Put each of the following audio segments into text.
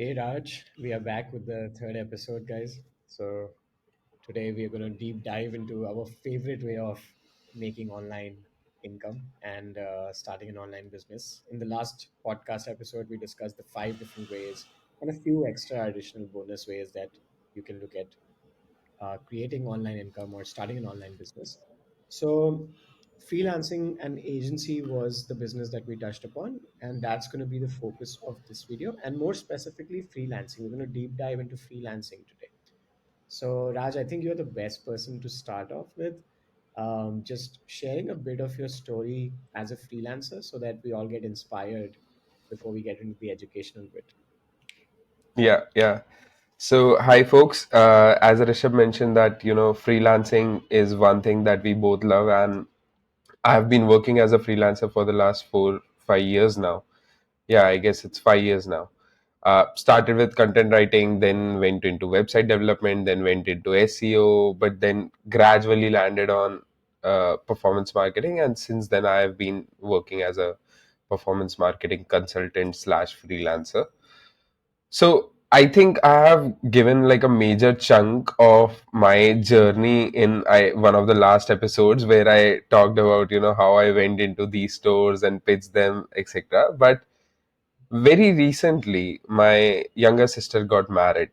Hey Raj, we are back with the third episode, guys. So today we are going to deep dive into our favorite way of making online income and starting an online business. In the last podcast episode, we discussed the five different ways and a few extra additional bonus ways that you can look at creating online income or starting an online business. So, freelancing and agency was the business that we touched upon, and that's going to be the focus of this video. And more specifically, freelancing. We're going to deep dive into freelancing today. So, Raj, I think you're the best person to start off with. Just sharing a bit of your story as a freelancer so that we all get inspired before we get into the educational bit. Yeah. So, hi, folks. As Rishabh mentioned, that freelancing is one thing that we both love, and I've been working as a freelancer for the last 5 years now. Yeah, I guess it's 5 years now. Started with content writing, then went into website development, then went into SEO, but then gradually landed on performance marketing, and since then I've been working as a performance marketing consultant slash freelancer. So I think I have given like a major chunk of my journey in one of the last episodes where I talked about how I went into these stores and pitched them, etc. But very recently my younger sister got married.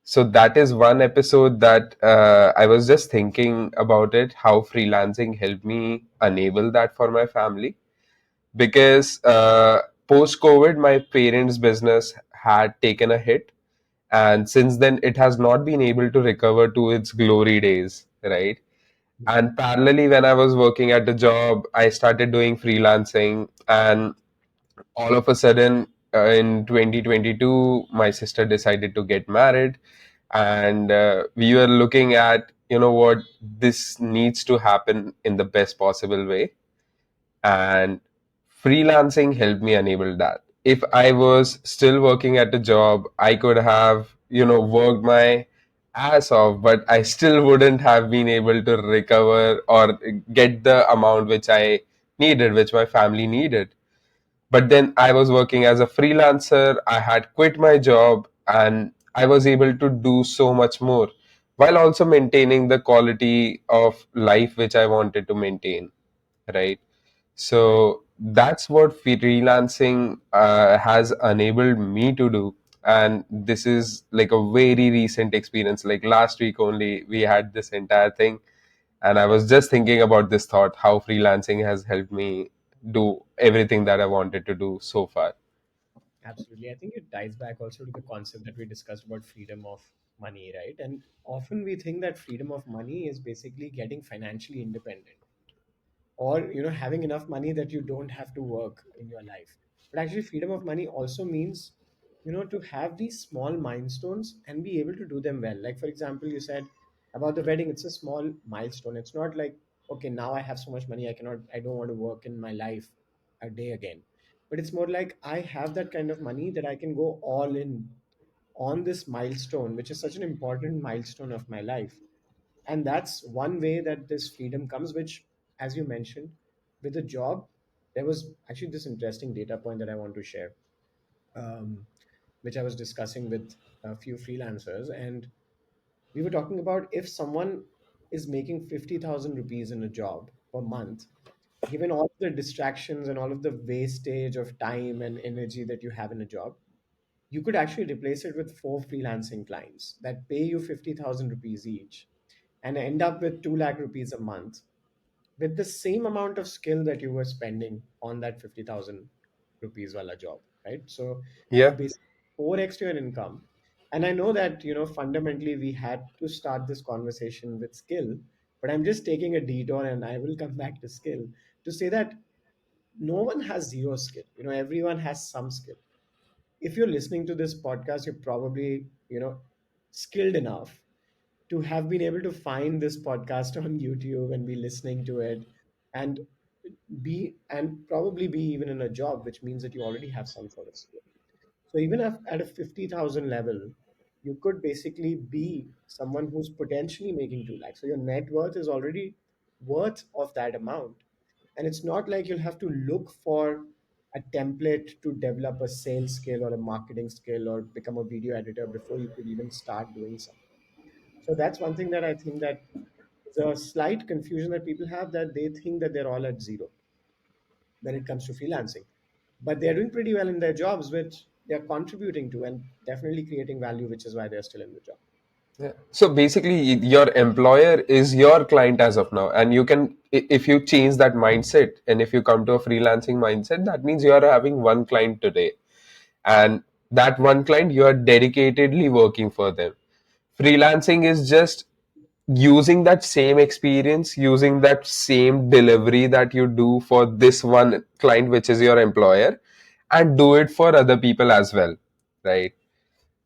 So that is one episode that I was just thinking about it, how freelancing helped me enable that for my family because post COVID my parents' business had taken a hit, and since then it has not been able to recover to its glory days, right? And parallelly, when I was working at the job, I started doing freelancing, and all of a sudden in 2022 my sister decided to get married, and we were looking at what, this needs to happen in the best possible way, and freelancing helped me enable that. If I was still working at a job, I could have worked my ass off, but I still wouldn't have been able to recover or get the amount which I needed, which my family needed. But then I was working as a freelancer, I had quit my job, and I was able to do so much more while also maintaining the quality of life which I wanted to maintain, right? Right. So that's what freelancing has enabled me to do. And this is like a very recent experience. Like last week only, we had this entire thing. And I was just thinking about this thought, how freelancing has helped me do everything that I wanted to do so far. Absolutely. I think it ties back also to the concept that we discussed about freedom of money, right? And often we think that freedom of money is basically getting financially independent or, having enough money that you don't have to work in your life. But actually, freedom of money also means, to have these small milestones and be able to do them well. Like, for example, you said about the wedding, it's a small milestone. It's not like, okay, now I have so much money, I don't want to work in my life a day again. But it's more like I have that kind of money that I can go all in on this milestone, which is such an important milestone of my life. And that's one way that this freedom comes, which, as you mentioned, with a job, there was actually this interesting data point that I want to share, um, which I was discussing with a few freelancers. And we were talking about if someone is making 50,000 rupees in a job per month, given all the distractions and all of the wastage of time and energy that you have in a job, you could actually replace it with four freelancing clients that pay you 50,000 rupees each and end up with 2 lakh rupees a month with the same amount of skill that you were spending on that 50,000 rupees wala job, right? So you Yeah. basically 4x your income. And I know that, fundamentally we had to start this conversation with skill, but I'm just taking a detour and I will come back to skill to say that no one has zero skill. Everyone has some skill. If you're listening to this podcast, you're probably, skilled enough to have been able to find this podcast on YouTube and be listening to it and probably be even in a job, which means that you already have some sort of skill. So even if at a 50,000 level, you could basically be someone who's potentially making 2 lakhs. So your net worth is already worth of that amount. And it's not like you'll have to look for a template to develop a sales skill or a marketing skill or become a video editor before you could even start doing something. So that's one thing that I think that is a slight confusion that people have, that they think that they're all at zero when it comes to freelancing. But they're doing pretty well in their jobs, which they're contributing to and definitely creating value, which is why they're still in the job. Yeah. So basically, your employer is your client as of now, and you can, if you change that mindset, and if you come to a freelancing mindset, that means you are having one client today, and that one client you are dedicatedly working for them. Freelancing is just using that same experience, using that same delivery that you do for this one client, which is your employer, and do it for other people as well, right?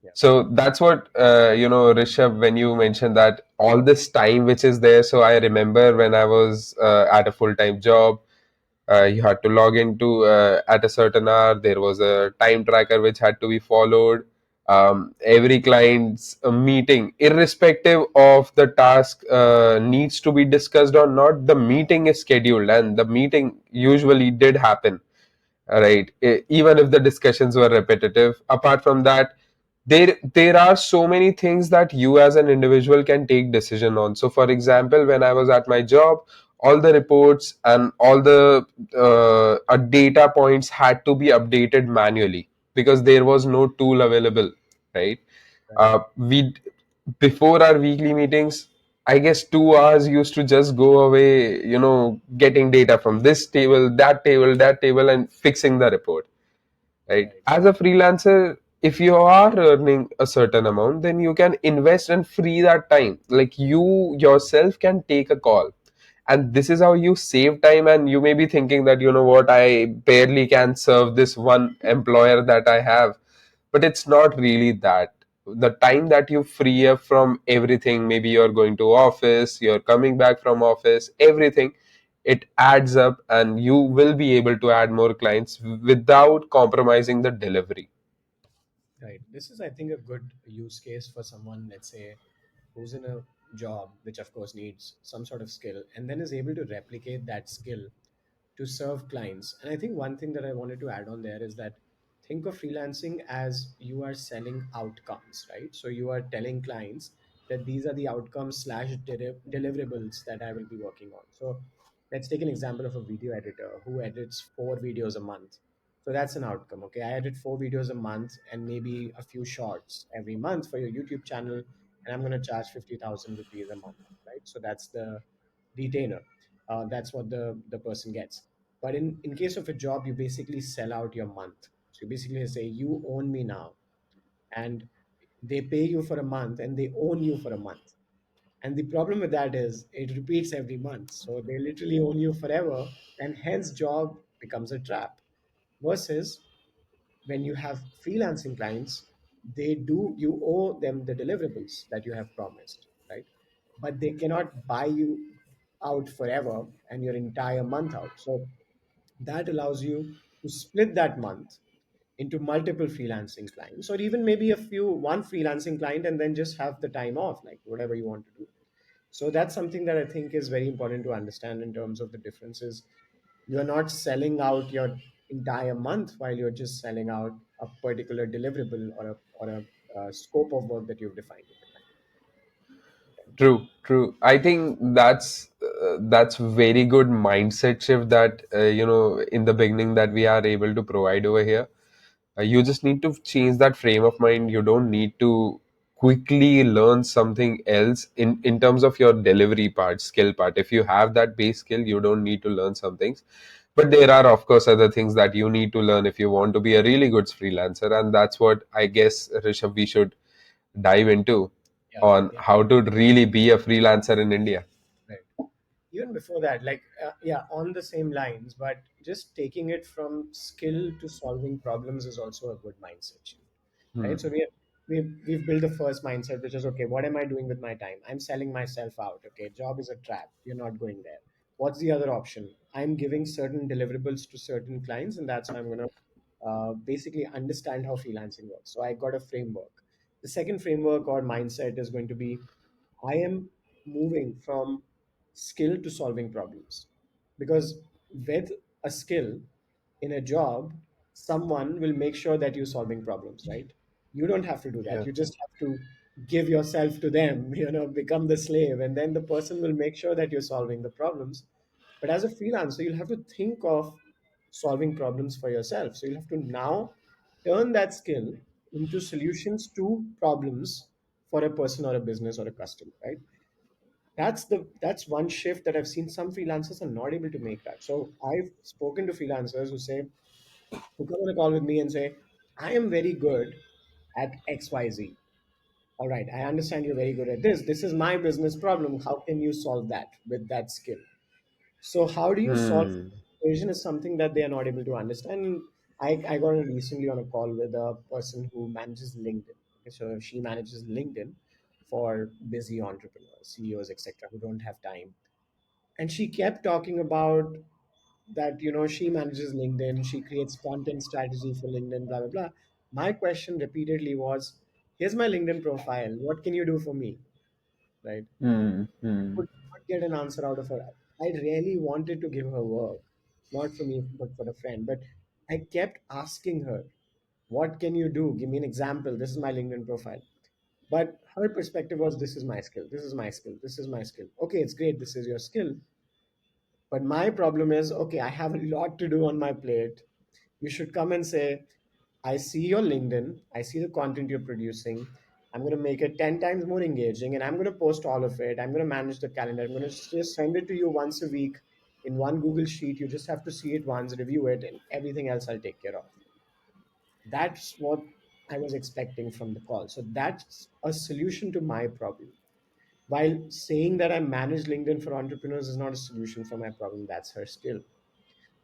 Yeah, So that's what, Rishabh, when you mentioned that all this time which is there. So I remember when I was at a full time job, you had to log into at a certain hour. There was a time tracker which had to be followed. Every client's meeting, irrespective of the task, needs to be discussed or not. The meeting is scheduled, and the meeting usually did happen, right? Even if the discussions were repetitive. Apart from that, there are so many things that you as an individual can take decision on. So for example, when I was at my job, all the reports and all the data points had to be updated manually because there was no tool available, right? right, We Before our weekly meetings, I guess 2 hours used to just go away, getting data from this table, that table, and fixing the report, right? right, As a freelancer, if you are earning a certain amount, then you can invest and free that time. Like you yourself can take a call. And this is how you save time. And you may be thinking that, you know what, I barely can serve this one employer that I have. But it's not really that. The time that you free up from everything, maybe you're going to office, you're coming back from office, everything, it adds up and you will be able to add more clients without compromising the delivery. right. This is, I think, a good use case for someone, let's say, who's in a job which, of course, needs some sort of skill and then is able to replicate that skill to serve clients. And I think one thing that I wanted to add on there is that think of freelancing as you are selling outcomes, right? So you are telling clients that these are the outcomes slash deliverables that I will be working on. So let's take an example of a video editor who edits 4 videos a month. So that's an outcome. Okay, I edit 4 videos a month and maybe a few shorts every month for your YouTube channel, and I'm going to charge 50,000 rupees a month, right? So that's the retainer. That's what the person gets. But in case of a job, you basically sell out your month. So you basically say you own me now, and they pay you for a month and they own you for a month. And the problem with that is it repeats every month. So they literally own you forever, and hence job becomes a trap. Versus when you have freelancing clients, you owe them the deliverables that you have promised, right? But they cannot buy you out forever and your entire month out. So that allows you to split that month into multiple freelancing clients, or even maybe one freelancing client, and then just have the time off, like whatever you want to do. So that's something that I think is very important to understand in terms of the differences. You are not selling out your entire month while you're just selling out a particular deliverable or a scope of work that you've defined with the client. True, true. I think that's very good mindset shift that in the beginning that we are able to provide over here. You just need to change that frame of mind. You don't need to quickly learn something else in terms of your delivery part, skill part. If you have that base skill, you don't need to learn some things. But there are, of course, other things that you need to learn if you want to be a really good freelancer, and that's what I guess, Rishabh, we should dive into Yeah, on yeah, how to really be a freelancer in India. right. Even before that, like, yeah, on the same lines, but just taking it from skill to solving problems is also a good mindset shift, right? So we've built the first mindset, which is okay, what am I doing with my time? I'm selling myself out. Okay, job is a trap. You're not going there. What's the other option? I'm giving certain deliverables to certain clients, and that's how I'm going to basically understand how freelancing works. So I got a framework. The second framework or mindset is going to be I am moving from skill to solving problems, because with a skill, in a job, someone will make sure that you're solving problems, right? You don't have to do that. Yeah. You just have to give yourself to them, become the slave, and then the person will make sure that you're solving the problems. But as a freelancer, you'll have to think of solving problems for yourself. So you'll have to now turn that skill into solutions to problems for a person or a business or a customer, right? That's one shift that I've seen. Some freelancers are not able to make that. So I've spoken to freelancers who come on a call with me and say, I am very good at XYZ. All right, I understand you're very good at this. This is my business problem. How can you solve that with that skill? So how do you solve Hmm. equation is something that they are not able to understand. I got recently on a call with a person who manages LinkedIn. Okay, so she manages LinkedIn for busy entrepreneurs, CEOs, etc., who don't have time. And she kept talking about that, she manages LinkedIn, she creates content strategy for LinkedIn, blah, blah, blah. My question repeatedly was, here's my LinkedIn profile. What can you do for me? Right? Hmm. Hmm. Could not get an answer out of her. I really wanted to give her work, not for me, but for a friend. But I kept asking her, what can you do? Give me an example. This is my LinkedIn profile. But her perspective was, this is my skill. This is my skill. This is my skill. Okay, it's great. This is your skill. But my problem is, okay, I have a lot to do on my plate. You should come and say, I see your LinkedIn, I see the content you're producing. I'm going to make it 10 times more engaging and I'm going to post all of it. I'm going to manage the calendar. I'm going to just send it to you once a week in one Google Sheet. You just have to see it once, review it, and everything else I'll take care of. That's what I was expecting from the call. So that's a solution to my problem. While saying that I manage LinkedIn for entrepreneurs is not a solution for my problem, that's her skill.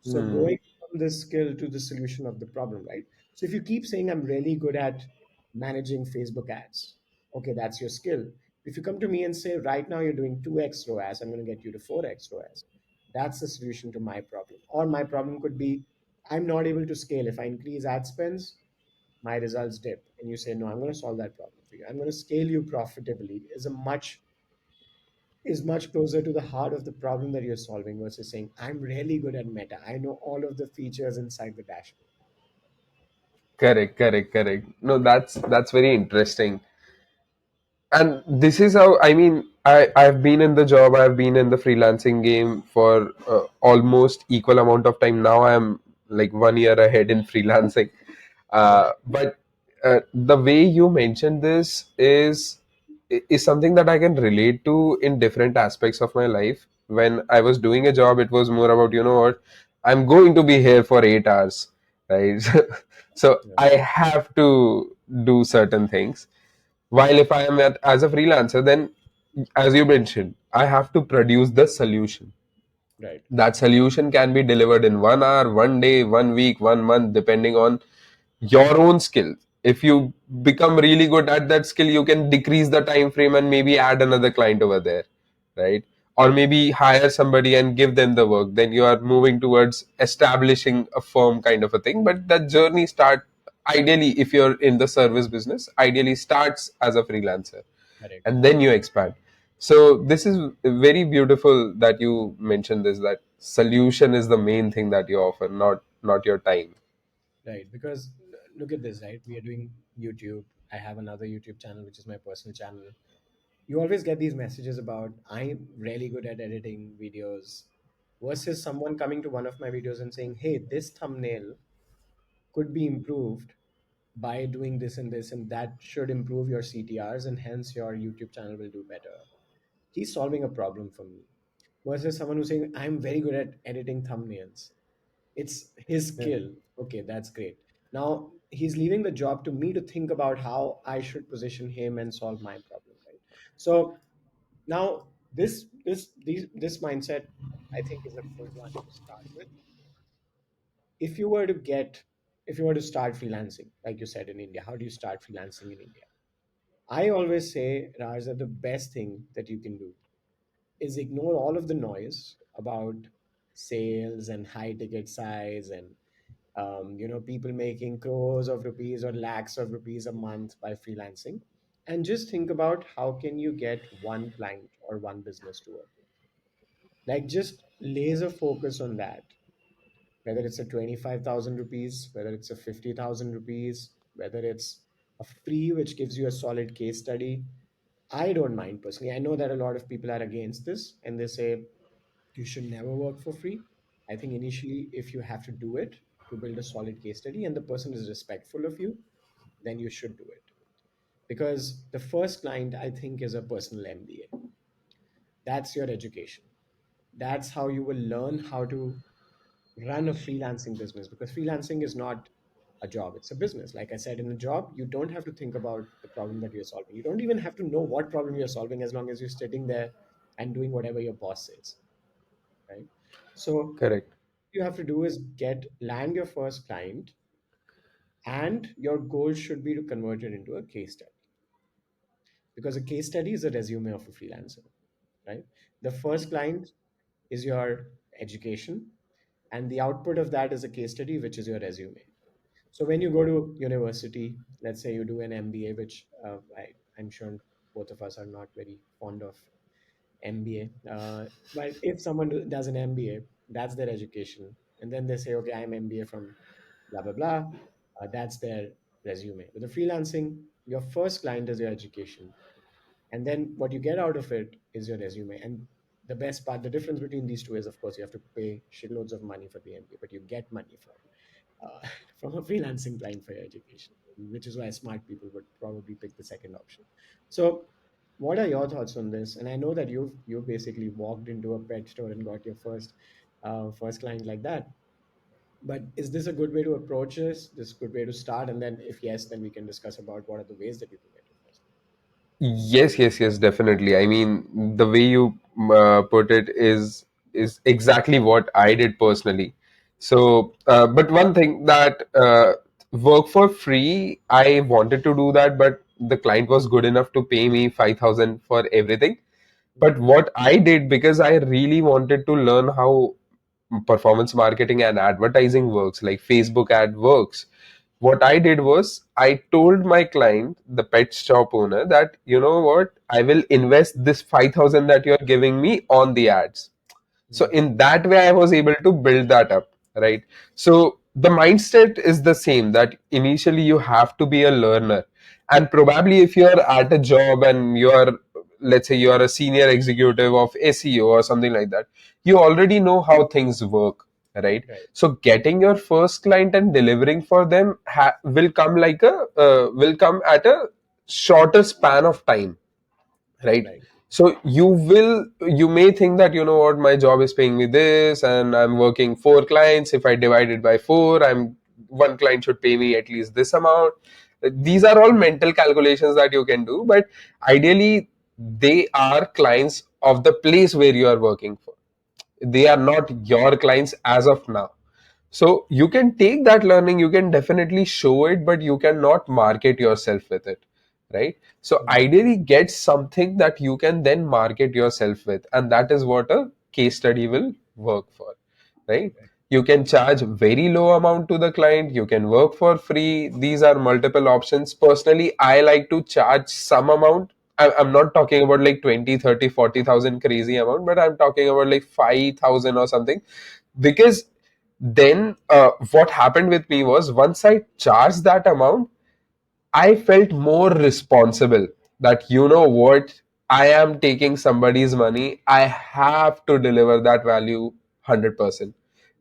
So Hmm. going from this skill to the solution of the problem, right? So if you keep saying I'm really good at managing Facebook ads, okay, that's your skill. If you come to me and say right now you're doing 2x ROAS, I'm going to get you to 4x ROAS. That's the solution to my problem. Or my problem could be I'm not able to scale. If I increase ad spends, my results dip. And you say, no, I'm going to solve that problem for you. I'm going to scale you profitably is much closer to the heart of the problem that you're solving versus saying, I'm really good at meta. I know all of the features inside the dashboard. Correct, correct, correct. No, that's very interesting. And this is how, I mean, I've been in the job, I've been in the freelancing game for almost equal amount of time now. I'm like 1 year ahead in freelancing. But the way you mentioned this is something that I can relate to in different aspects of my life. When I was doing a job, it was more about, you know what, I'm going to be here for 8 hours, right? So Yeah, I have to do certain things. While if I am as a freelancer, then as you mentioned, I have to produce the solution. right, That solution can be delivered in 1 hour, 1 day, 1 week, 1 month, depending on your own skill. If you become really good at that skill, you can decrease the time frame and maybe add another client over there, right? Or maybe hire somebody and give them the work. Then you are moving towards establishing a firm kind of a thing. But that journey start ideally, if you're in the service business, ideally starts as a freelancer correct, and then you expand. So this is very beautiful that you mentioned this, that solution is the main thing that you offer, not your time. right. Because look at this, right? We are doing YouTube. I have another YouTube channel, which is my personal channel. You always get these messages about, I'm really good at editing videos, versus someone coming to one of my videos and saying, hey, this thumbnail could be improved by doing this and this, and that should improve your CTRs, and hence your YouTube channel will do better. He's solving a problem for me. Versus someone who's saying, I'm very good at editing thumbnails. It's his Yeah. skill. Okay, that's great. Now he's leaving the job to me to think about how I should position him and solve my problem, right? So now this mindset, I think, is a good one to start with. If you were to start freelancing, like you said, in India, how do you start freelancing in India? I always say, Raj, that the best thing that you can do is ignore all of the noise about sales and high ticket size and people making crores of rupees or lakhs of rupees a month by freelancing, and just think about how can you get one client or one business to work with. Like, just laser focus on that, whether it's a 25,000 rupees, whether it's a 50,000 rupees, whether it's a free, which gives you a solid case study. I don't mind personally. I know that a lot of people are against this and they say you should never work for free. I think initially, if you have to do it to build a solid case study and the person is respectful of you, then you should do it. Because the first client, I think, is a personal MBA. That's your education. That's how you will learn how to run a freelancing business, because freelancing is not a job, it's a business. Like I said, in a job you don't have to think about the problem that you're solving, you don't even have to know what problem you're solving, as long as you're sitting there and doing whatever your boss says, right? So Correct. you have to do is get land your first client, and your goal should be to convert it into a case study, because a case study is a resume of a freelancer, right? The first client is your education, and the output of that is a case study, which is your resume. So when you go to university, let's say you do an MBA, which I'm sure both of us are not very fond of MBA. But if someone does an MBA, that's their education. And then they say, okay, I'm MBA from blah, blah, blah. That's their resume. With the freelancing, your first client is your education. And then what you get out of it is your resume. And the best part, the difference between these two is, of course, you have to pay shitloads of money for the MBA, but you get money from a freelancing client for your education, which is why smart people would probably pick the second option. So, what are your thoughts on this? And I know that you've basically walked into a pet store and got your first client like that. But is this a good way to approach this? This a good way to start? And then, if yes, then we can discuss about what are the ways that you can get your first Yes, yes, yes, definitely. I mean, the way you put it is exactly what I did personally. So, but one thing that work for free, I wanted to do that, but the client was good enough to pay me 5,000 for everything. But client. what I did, because I really wanted to learn how performance marketing and advertising works, like Facebook ad works, what I did was I told my client, the pet shop owner, that you know what, I will invest this 5,000 that you're giving me on the ads. So Mm. in that way, I was able to build that up, right? So the mindset is the same, that initially you have to be a learner. And probably if you're at a job and you're, let's say you are a senior executive of SEO or something like that, you already know how things work, right? Right, So getting your first client and delivering for them will come like will come at a shorter span of time, right? right. So you may think that you know what, my job is paying me this and I'm working four clients. If I divide it by four, I'm one client should pay me at least this amount. These are all mental calculations that you can do, but ideally they are clients of the place where you are working for. They are not your clients as of now. So you can take that learning, you can definitely show it, but you cannot market yourself with it, right? So Mm. ideally get something that you can then market yourself with, and that is what a case study will work for, right? Right. You can charge very low amount to the client, you can work for free. These are multiple options. Personally, I like to charge some amount. I'm not talking about like 20, 30, 40,000 crazy amount, but I'm talking about like 5,000 or something. Because then what happened with me was, once I charged that amount, I felt more responsible, that you know what, I am taking somebody's money, I have to deliver that value 100%,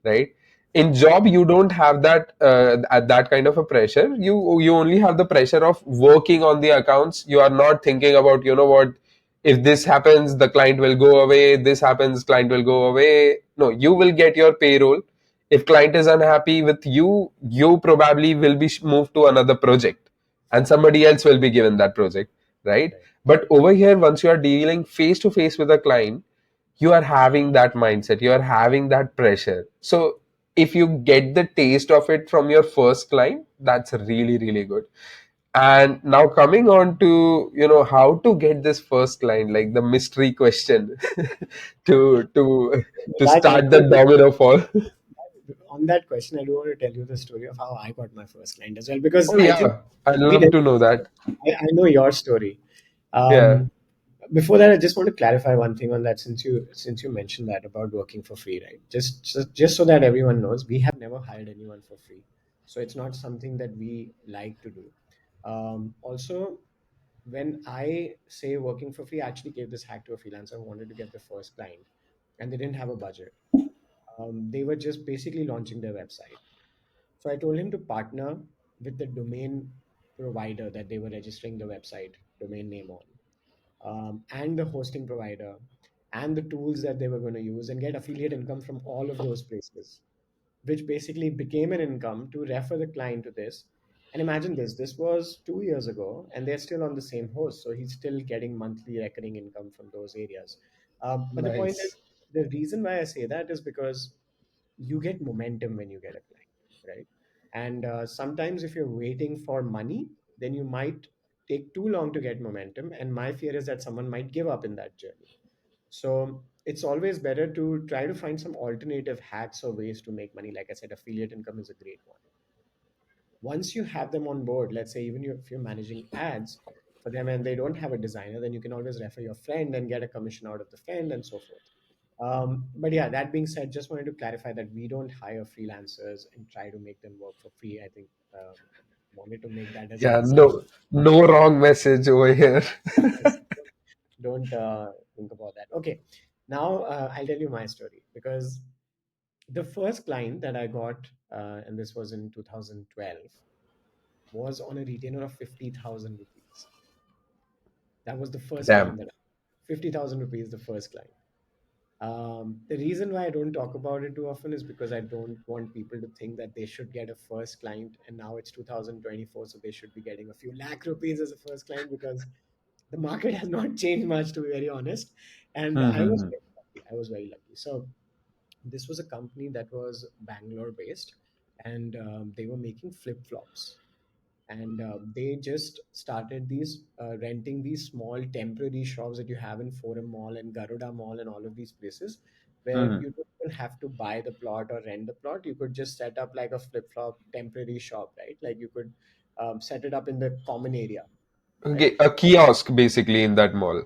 right? In job you don't have that that kind of a pressure. You only have the pressure of working on the accounts. You are not thinking about, you know what, if this happens the client will go away, this happens client will go away. No, you will get your payroll. If client is unhappy with you, you probably will be moved to another project and somebody else will be given that project, right? Right. But over here, once you are dealing face to face with a client, you are having that mindset, you are having that pressure. So if you get the taste of it from your first client, that's really really good. And now coming on to, you know, how to get this first client, like the mystery question to That I start the do, domino fall. on that question, I do want to tell you the story of how I got my first client as well, because Oh I think yeah, I'd we love did. to know that. I know your story. Yeah. Um, Before that, I just want to clarify one thing on that, since you mentioned that about working for free, right? Just so that everyone knows, we have never hired anyone for free, so it's not something that we like to do. Also, when I say working for free, I actually gave this hack to a freelancer who wanted to get their first client, and they didn't have a budget. They were just basically launching their website. So I told him to partner with the domain provider that they were registering the website domain name on, and the hosting provider and the tools that they were going to use, and get affiliate income from all of those places, which basically became an income to refer the client to this. And imagine this was 2 years ago, and they're still on the same host. So he's still getting monthly recurring income from those areas. But the point is, Nice. the reason why I say that is because you get momentum when you get a client, right? And sometimes if you're waiting for money, then you might take too long to get momentum. And my fear is that someone might give up in that journey. So it's always better to try to find some alternative hacks or ways to make money. Like I said, affiliate income is a great one. Once you have them on board, let's say even if you're managing ads for them and they don't have a designer, then you can always refer your friend and get a commission out of the friend and so forth. But yeah, that being said, just wanted to clarify that we don't hire freelancers and try to make them work for free. I think wanted to make that as a Yeah, disclaimer. no, no wrong message over here. Yes, don't think about that. Okay, now I'll tell you my story, because the first client that I got, and this was in 2012, was on a retainer of 50,000 rupees. That was the first client Damn. that 50,000 rupees, the first client. The reason why I don't talk about it too often is because I don't want people to think that they should get a first client, and now it's 2024, so they should be getting a few lakh rupees as a first client, because the market has not changed much, to be very honest. And I was Mm-hmm. very lucky. I was very lucky. So this was a company that was Bangalore based, and they were making flip flops, and they just started these renting these small temporary shops that you have in Forum Mall and Garuda Mall and all of these places, where Mm. you don't even have to buy the plot or rent the plot. You could just set up like a flip flop temporary shop, right? Like you could set it up in the common area, right? Okay, a kiosk basically in that mall.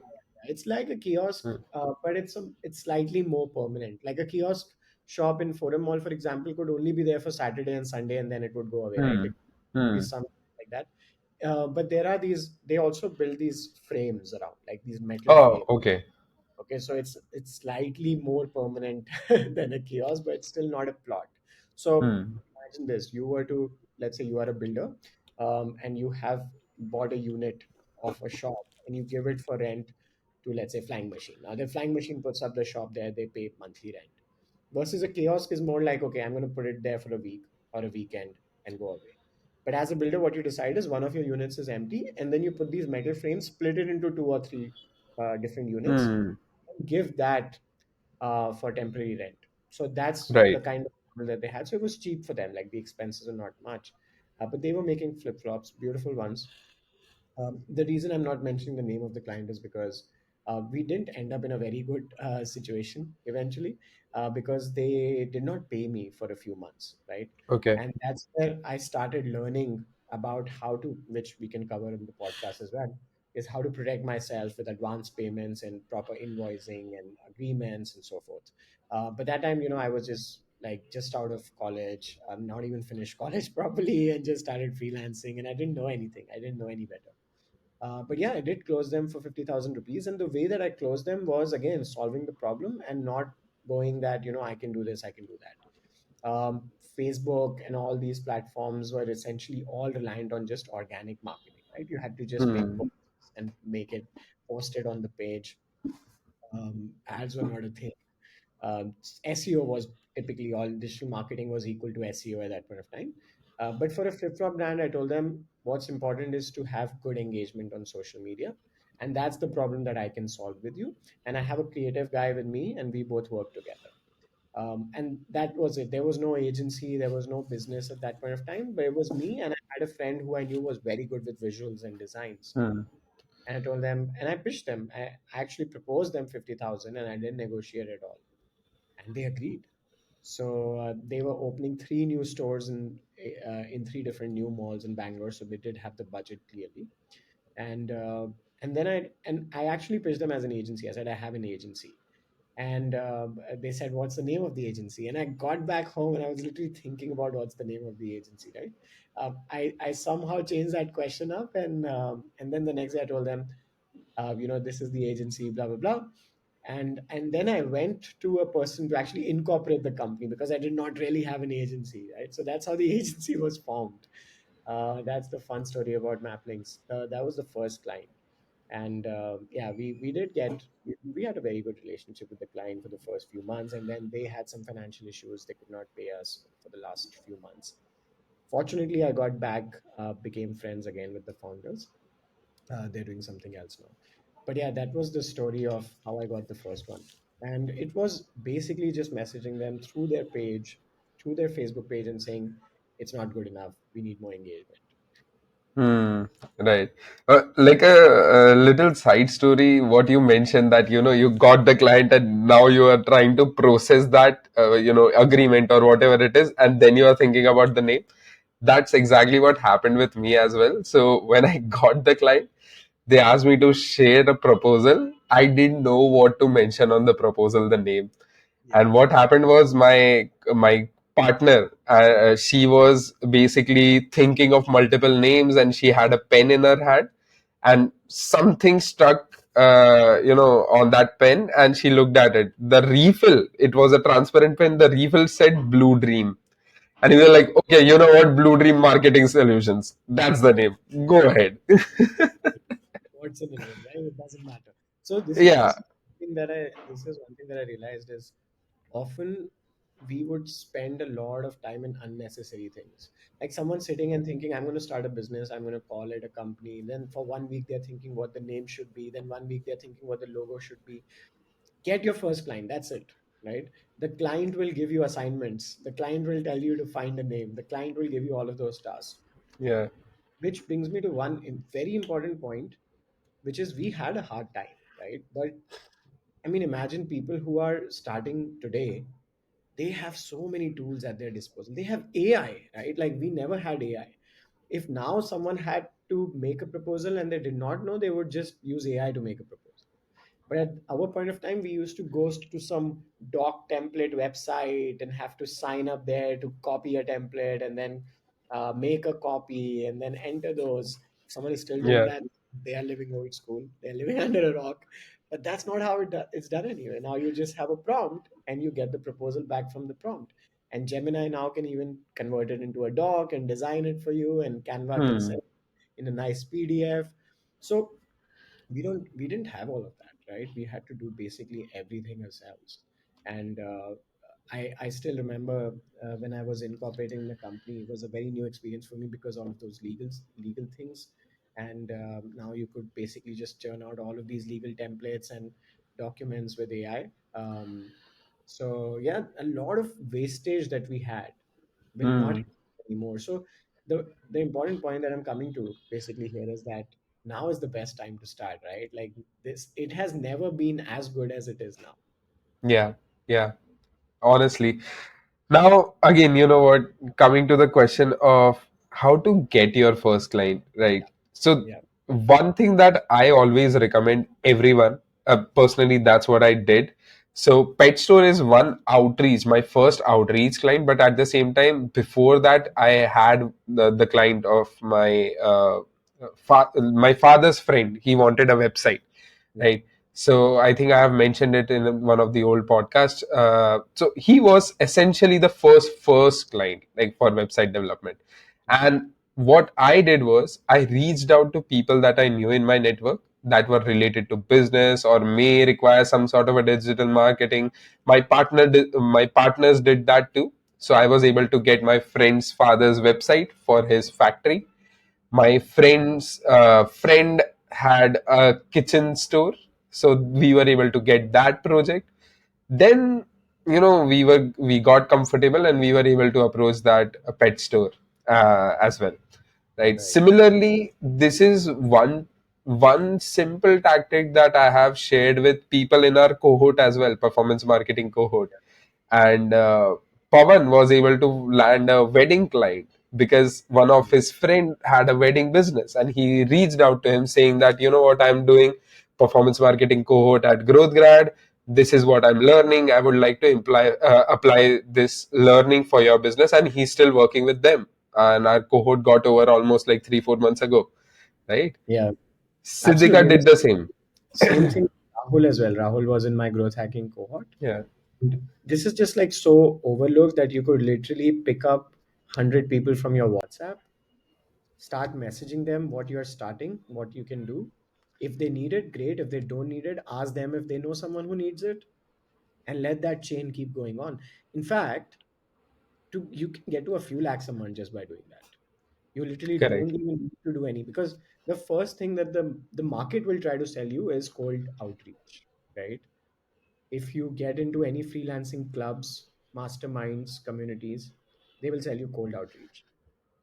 It's like a kiosk, Mm. but it's slightly more permanent. Like a kiosk shop in Forum Mall, for example, could only be there for Saturday and Sunday, and then it would go away, right? Hmm. It could be Hmm. something like that. But there are these. They also build these frames around, like these metal Oh, frames. okay. Okay, so it's slightly more permanent than a kiosk, but it's still not a plot. So Hmm. imagine this: you were to, let's say you are a builder, and you have bought a unit of a shop, and you give it for rent to, let's say, Flying Machine. Now the Flying Machine puts up the shop there; they pay monthly rent. Versus a kiosk is more like, okay, I'm going to put it there for a week or a weekend and go away. But as a builder, what you decide is one of your units is empty, and then you put these metal frames, split it into two or three different units, Hmm. give that for temporary rent. So that's the Right. kind of model that they had. So it was cheap for them, like the expenses are not much. But they were making flip flops, beautiful ones. The reason I'm not mentioning the name of the client is because we didn't end up in a very good situation eventually, because they did not pay me for a few months, right? Okay. And that's where I started learning about how to, which we can cover in the podcast as well, is how to protect myself with advance payments and proper invoicing and agreements and so forth. But that time, I was just out of college, not even finished college properly, and just started freelancing, and I didn't know anything. I didn't know any better. But yeah, I did close them for 50,000 rupees. And the way that I closed them was, again, solving the problem and not going that, I can do this, I can do that. Facebook and all these platforms were essentially all reliant on just organic marketing, right? You had to just make Hmm. posts and make it posted on the page. Ads were not a thing. SEO was typically all digital marketing was equal to SEO at that point of time. But for a flip flop brand, I told them what's important is to have good engagement on social media. And that's the problem that I can solve with you. And I have a creative guy with me, and we both work together. And that was it. There was no agency, there was no business at that point of time, but it was me. And I had a friend who I knew was very good with visuals and designs. Hmm. And I told them, and I pitched them. I actually proposed them 50,000, and I didn't negotiate at all. And they agreed. So they were opening three new stores in three different new malls in Bangalore. So they did have the budget clearly, and And then I actually pitched them as an agency. I said I have an agency, and they said, "What's the name of the agency?" And I got back home and I was literally thinking about what's the name of the agency, right? I somehow changed that question up, and then the next day I told them, this is the agency, blah blah blah. And then I went to a person to actually incorporate the company because I did not really have an agency, right? So that's how the agency was formed. That's the fun story about Mapplinks. That was the first client, and yeah, we did get we had a very good relationship with the client for the first few months, and then they had some financial issues. They could not pay us for the last few months. Fortunately, I got back, became friends again with the founders. They're doing something else now. But yeah, that was the story of how I got the first one. And it was basically just messaging them through their page, through their Facebook page, and saying, it's not good enough. We need more engagement. Hmm. Right. Like a little side story, what you mentioned that, you got the client and now you are trying to process that, agreement or whatever it is, and then you are thinking about the name. That's exactly what happened with me as well. So when I got the client, they asked me to share a proposal. I didn't know what to mention on the proposal, the name. Yeah. And what happened was my partner, she was basically thinking of multiple names, and she had a pen in her hand, and something struck on that pen, and she looked at it. The refill, it was a transparent pen. The refill said Blue Dream, and we were like, okay, you know what, Blue Dream Marketing Solutions, that's the name, go ahead. What's in the name, right? It doesn't matter. So Yeah, this is one thing that I realized is often we would spend a lot of time in unnecessary things. Like someone sitting and thinking, I'm going to start a business, I'm going to call it a company. Then for 1 week, they're thinking what the name should be. Then 1 week, they're thinking what the logo should be. Get your first client. That's it, right? The client will give you assignments. The client will tell you to find a name. The client will give you all of those tasks. yeah, Which brings me to one very important point, which is we had a hard time, right? But I mean, imagine people who are starting today, they have so many tools at their disposal. They have AI, right? Like we never had AI. If now someone had to make a proposal and they did not know, they would just use AI to make a proposal. But at our point of time, we used to go to some doc template website and have to sign up there to copy a template and then make a copy and then enter those. If someone is still doing yeah. that, they are living old school. They're living under a rock. But that's not how it's done anyway. Now you just have a prompt and you get the proposal back from the prompt. And Gemini now can even convert it into a doc and design it for you, and Canva can Hmm. send in a nice PDF. So we didn't have all of that, right? We had to do basically everything ourselves. And I still remember when I was incorporating the company, it was a very new experience for me because all of those legal things. And now you could basically just churn out all of these legal templates and documents with AI. So yeah, a lot of wastage that we had will not Hmm. happen anymore. So the important point that I'm coming to basically here is that now is the best time to start, right? Like this, it has never been as good as it is now. Yeah, yeah, honestly. Now, again, you know what? Coming to the question of how to get your first client, right? Yeah, So, yeah, one thing that I always recommend everyone, personally, that's what I did. So, Pet Store is one outreach, my first outreach client. But at the same time, before that, I had the client of my father's friend. He wanted a website, yeah, right? So I think I have mentioned it in one of the old podcasts. So he was essentially the first client, like for website development. yeah, And what I did was I reached out to people that I knew in my network that were related to business or may require some sort of a digital marketing. My partners did that too. So I was able to get my friend's father's website for his factory. My friend's friend had a kitchen store, so we were able to get that project. Then, we got comfortable and we were able to approach that pet store as well, right? right, Similarly, this is one simple tactic that I have shared with people in our cohort as well, performance marketing cohort. And Pawan was able to land a wedding client. because one of his friend had a wedding business, and he reached out to him saying that, you know what, I'm doing performance marketing cohort at GrowthGrad. This is what I'm learning. I would like to apply this learning for your business. And he's still working with them. And our cohort got over almost like 3-4 months ago, right? Yeah, Siddhika absolutely. did the same. Same thing with Rahul as well. Rahul was in my growth hacking cohort. Yeah, This is just like so overlooked that you could literally pick up 100 people from your WhatsApp, start messaging them what you're starting, what you can do. If they need it, great. If they don't need it, ask them if they know someone who needs it, and let that chain keep going on. In fact, you can get to a few lakhs a month just by doing that. You literally don't correct. even need to do any, because the first thing that the market will try to sell you is cold outreach, right? If you get into any freelancing clubs, masterminds, communities, they will sell you cold outreach.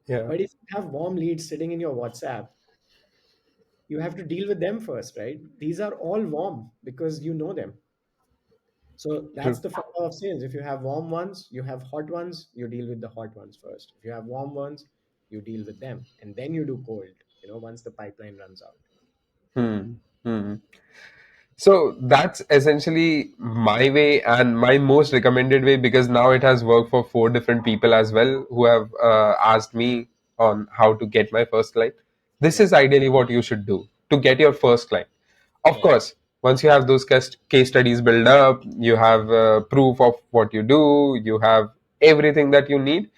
Yeah, But if you have warm leads sitting in your WhatsApp, you have to deal with them first, right? These are all warm because you know them. So that's true. the fun of sales. If you have warm ones, you have hot ones, you deal with the hot ones first. If you have warm ones, you deal with them. And then you do cold, once the pipeline runs out. Hmm. Hmm. So that's essentially my way and my most recommended way, because now it has worked for 4 different people as well who have asked me on how to get my first client. This Yeah. is ideally what you should do to get your first client. Of Yeah. course, once you have those case studies built up, you have proof of what you do, you have everything that you need,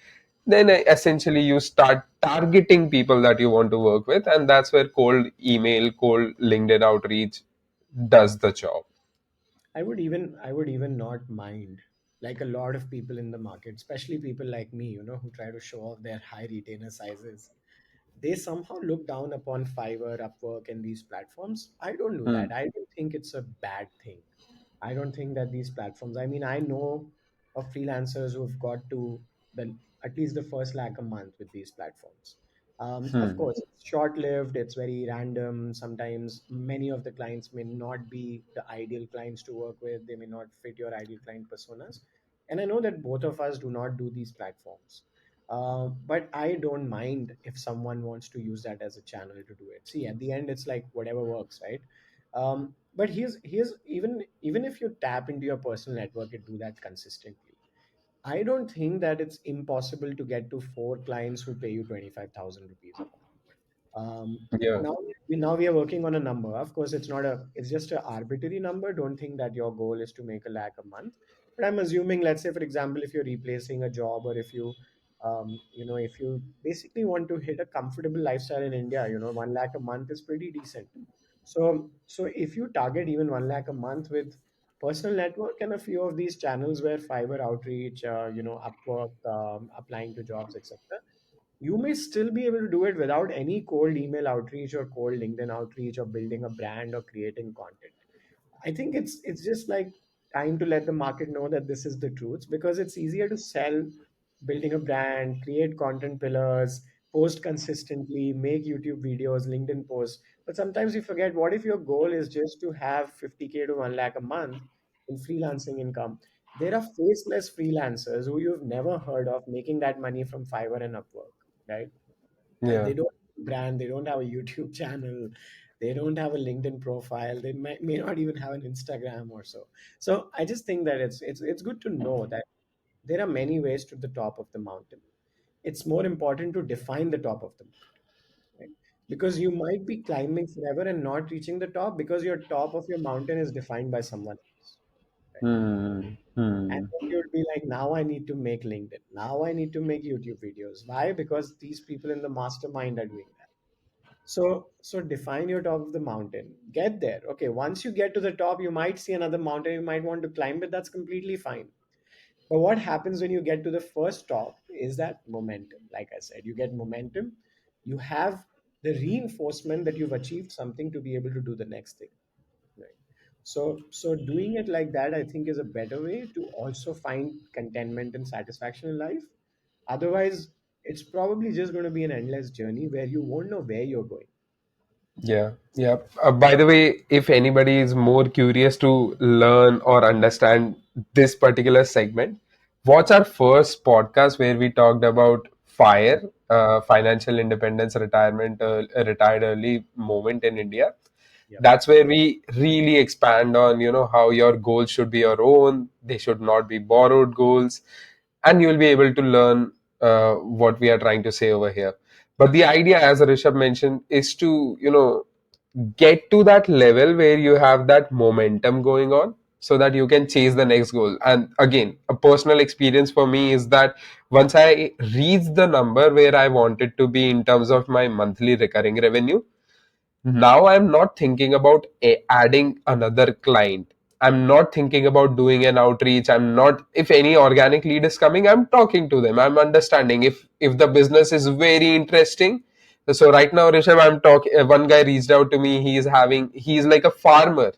then essentially you start targeting people that you want to work with, and that's where cold email, cold LinkedIn outreach does the job. I would even not mind, like a lot of people in the market, especially people like me, who try to show off their high retainer sizes. They somehow look down upon Fiverr, Upwork, and these platforms. I don't do Hmm. that. I don't think it's a bad thing. I don't think that these platforms, I mean, I know of freelancers who've got to the at least the first lakh a month with these platforms. Of Hmm. course, it's short lived, it's very random. Sometimes many of the clients may not be the ideal clients to work with, they may not fit your ideal client personas. And I know that both of us do not do these platforms. But I don't mind if someone wants to use that as a channel to do it. See, at the end, it's like whatever works, right? But here's even if you tap into your personal network and do that consistently, I don't think that it's impossible to get to 4 clients who pay you 25,000 rupees a month. Yeah. Now we are working on a number. Of course, it's just an arbitrary number. Don't think that your goal is to make a lakh a month. But I'm assuming, let's say, for example, if you're replacing a job, or if you basically want to hit a comfortable lifestyle in India, 1 lakh a month is pretty decent. So if you target even 1 lakh a month with personal network and a few of these channels where Fiverr outreach, Upwork, applying to jobs, etc., you may still be able to do it without any cold email outreach or cold LinkedIn outreach or building a brand or creating content. I think it's just like time to let the market know that this is the truth, because it's easier to sell building a brand, create content pillars, post consistently, make YouTube videos, LinkedIn posts. But sometimes you forget, what if your goal is just to have 50K to 1 lakh a month in freelancing income? There are faceless freelancers who you've never heard of making that money from Fiverr and Upwork, right? And Yeah. they don't have a brand, they don't have a YouTube channel, they don't have a LinkedIn profile, they may not even have an Instagram or so. So I just think that it's good to know that there are many ways to the top of the mountain. It's more important to define the top of the mountain, right? Because you might be climbing forever and not reaching the top because your top of your mountain is defined by someone else, right? Hmm. And Hmm. then you'd be like, now I need to make LinkedIn, now I need to make YouTube videos. Why? Because these people in the mastermind are doing that. So define your top of the mountain. Get there. Okay, once you get to the top, you might see another mountain. You might want to climb it. That's completely fine. But what happens when you get to the first top is that momentum. Like I said, you get momentum. You have the reinforcement that you've achieved something to be able to do the next thing. Right. So doing it like that, I think, is a better way to also find contentment and satisfaction in life. Otherwise, it's probably just going to be an endless journey where you won't know where you're going. Yeah, yeah. By the way, if anybody is more curious to learn or understand this particular segment, watch our first podcast where we talked about FIRE, financial independence, retirement, retired early moment in India. Yep. That's where we really expand on, how your goals should be your own. They should not be borrowed goals, and you'll be able to learn what we are trying to say over here. But the idea, as Rishabh mentioned, is to get to that level where you have that momentum going on so that you can chase the next goal. And again, a personal experience for me is that once I reach the number where I wanted to be in terms of my monthly recurring revenue, now I'm not thinking about adding another client. I'm not thinking about doing an outreach. I'm not, if any organic lead is coming, I'm talking to them. I'm understanding if the business is very interesting. So right now, Rishabh, I'm talking. One guy reached out to me. He's like a farmer,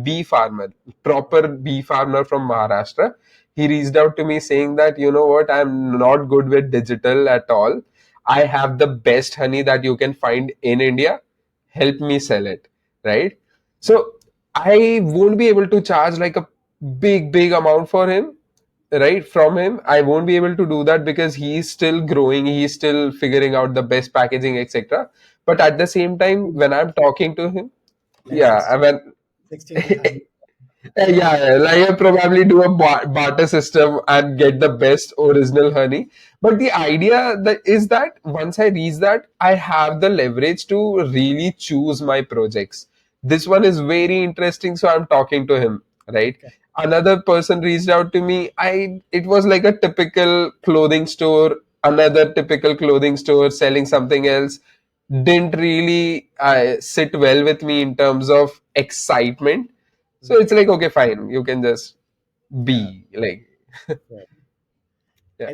bee farmer, proper bee farmer from Maharashtra. He reached out to me saying that, you know what, I'm not good with digital at all. I have the best honey that you can find in India, help me sell it, right? So Yep. I won't be able to charge like a big amount for him, right? From him, I won't be able to do that because he's still growing, he's still figuring out the best packaging, etc. But at the same time, when I'm talking to him, Let's yeah, I mean, exchange the honey. yeah, like I probably do a barter system and get the best original honey. But the idea that is that once I reach that, I have the leverage to really choose my projects. This one is very interesting, so I'm talking to him, right? Okay. Another person reached out to me. It was like a typical clothing store, another typical clothing store selling something else. Didn't really sit well with me in terms of excitement, so it's Okay. like, okay, fine, you can just Yeah. be like, Yeah. yeah,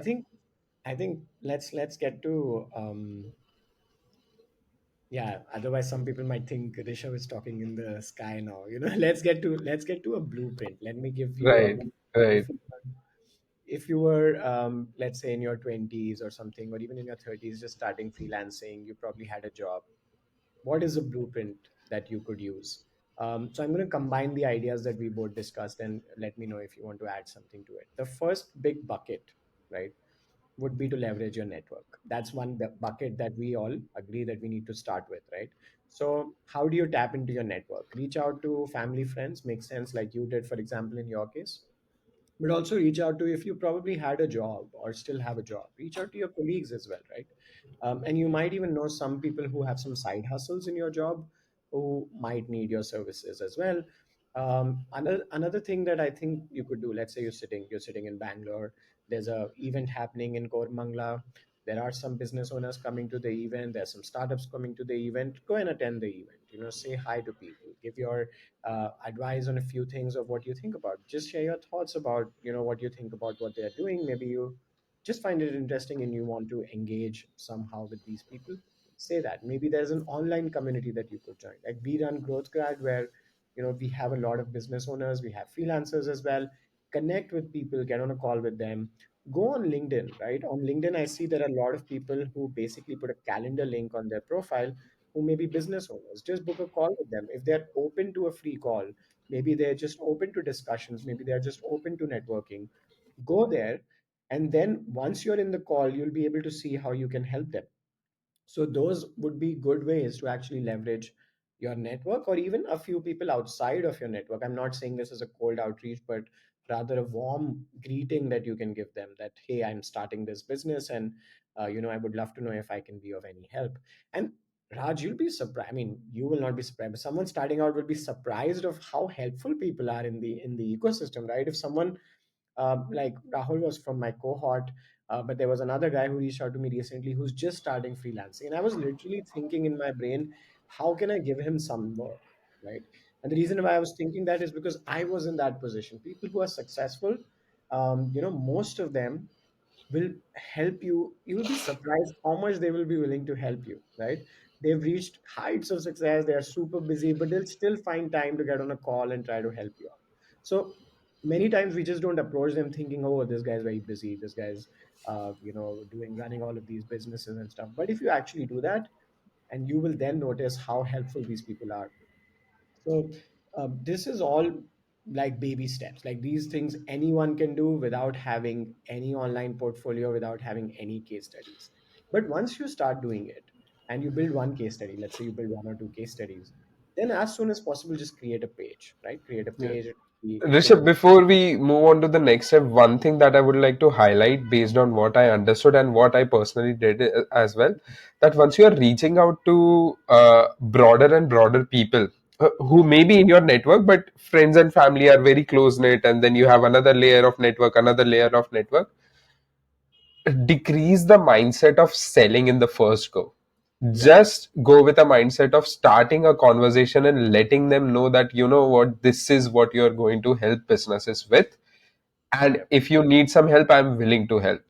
I think let's get to yeah, otherwise some people might think Rishabh is talking in the sky now. Let's get to a blueprint. Let me give you a right, right, if you were let's say in your 20s or something, or even in your 30s, just starting freelancing, you probably had a job. What is a blueprint that you could use? So I'm going to combine the ideas that we both discussed and let me know if you want to add something to it. The first big bucket, right, would be to leverage your network. That's one bucket that we all agree that we need to start with, right? So how do you tap into your network? Reach out to family, friends, makes sense, like you did, for example, in your case. But also reach out to, if you probably had a job or still have a job, reach out to your colleagues as well, right? And you might even know some people who have some side hustles in your job who might need your services as well. Another thing that I think you could do, let's say you're sitting in Bangalore, there's a event happening in Kormangla, there are some business owners coming to the event, there's some startups coming to the event. Go and attend the event, say hi to people, give your advise on a few things of what you think about. Just share your thoughts about what you think about what they're doing. Maybe you just find it interesting and you want to engage somehow with these people. Say that. Maybe there's an online community that you could join. Like we run GrowthGrad, where we have a lot of business owners, we have freelancers as well. Connect with people, get on a call with them. Go on LinkedIn, right? On LinkedIn, I see there are a lot of people who basically put a calendar link on their profile who may be business owners. Just book a call with them. If they're open to a free call, maybe they're just open to discussions, maybe they're just open to networking. Go there. And then once you're in the call, you'll be able to see how you can help them. So those would be good ways to actually leverage your network, or even a few people outside of your network. I'm not saying this is a cold outreach, but rather a warm greeting that you can give them, that, hey, I'm starting this business, and I would love to know if I can be of any help. And Raj, you'll be surprised. I mean, you will not be surprised, but someone starting out will be surprised of how helpful people are in the ecosystem, right? If someone like Rahul was from my cohort, but there was another guy who reached out to me recently who's just starting freelancing. And I was literally thinking in my brain, how can I give him some work? Right. And the reason why I was thinking that is because I was in that position. People who are successful, most of them will help you. You will be surprised how much they will be willing to help you, right? They've reached heights of success, they are super busy, but they'll still find time to get on a call and try to help you out. So many times we just don't approach them thinking, oh, this guy's very busy, this guy's doing running all of these businesses and stuff. But if you actually do that, and you will then notice how helpful these people are. So this is all like baby steps. Like these things anyone can do without having any online portfolio, without having any case studies. But once you start doing it and you build one case study, let's say you build one or two case studies, then as soon as possible, just create a page, right? Create a Yeah. page. It can Rishabh, be, before we move on to the next step, one thing that I would like to highlight based on what I understood and what I personally did as well, that once you are reaching out to broader and broader people who may be in your network, but friends and family are very close knit, and then you have another layer of network, another layer of network, decrease the mindset of selling in the first go. yeah, Just go with a mindset of starting a conversation and letting them know that, you know what, this is what you're going to help businesses with, and yeah, if you need some help, I'm willing to help.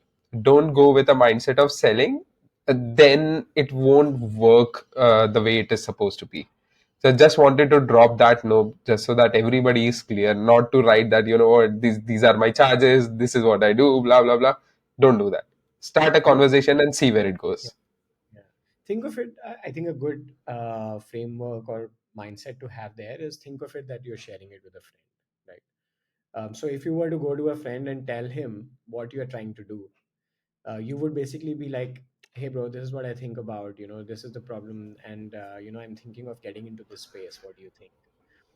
Don't go with a mindset of selling, then it won't work the way it is supposed to be. So I just wanted to drop that note just so that everybody is clear, not to write that, you know what, these are my charges, this is what I do, blah blah blah. Don't do that. Start a and conversation and see where it yeah, goes. yeah. Think of it. I think a good framework or mindset to have there is think of it that you're sharing it with a friend, right? So if you were to go to a friend and tell him what you are trying to do, you would basically be like, "Hey, bro, this is what I think about. This is the problem, and I'm thinking of getting into this space. What do you think?"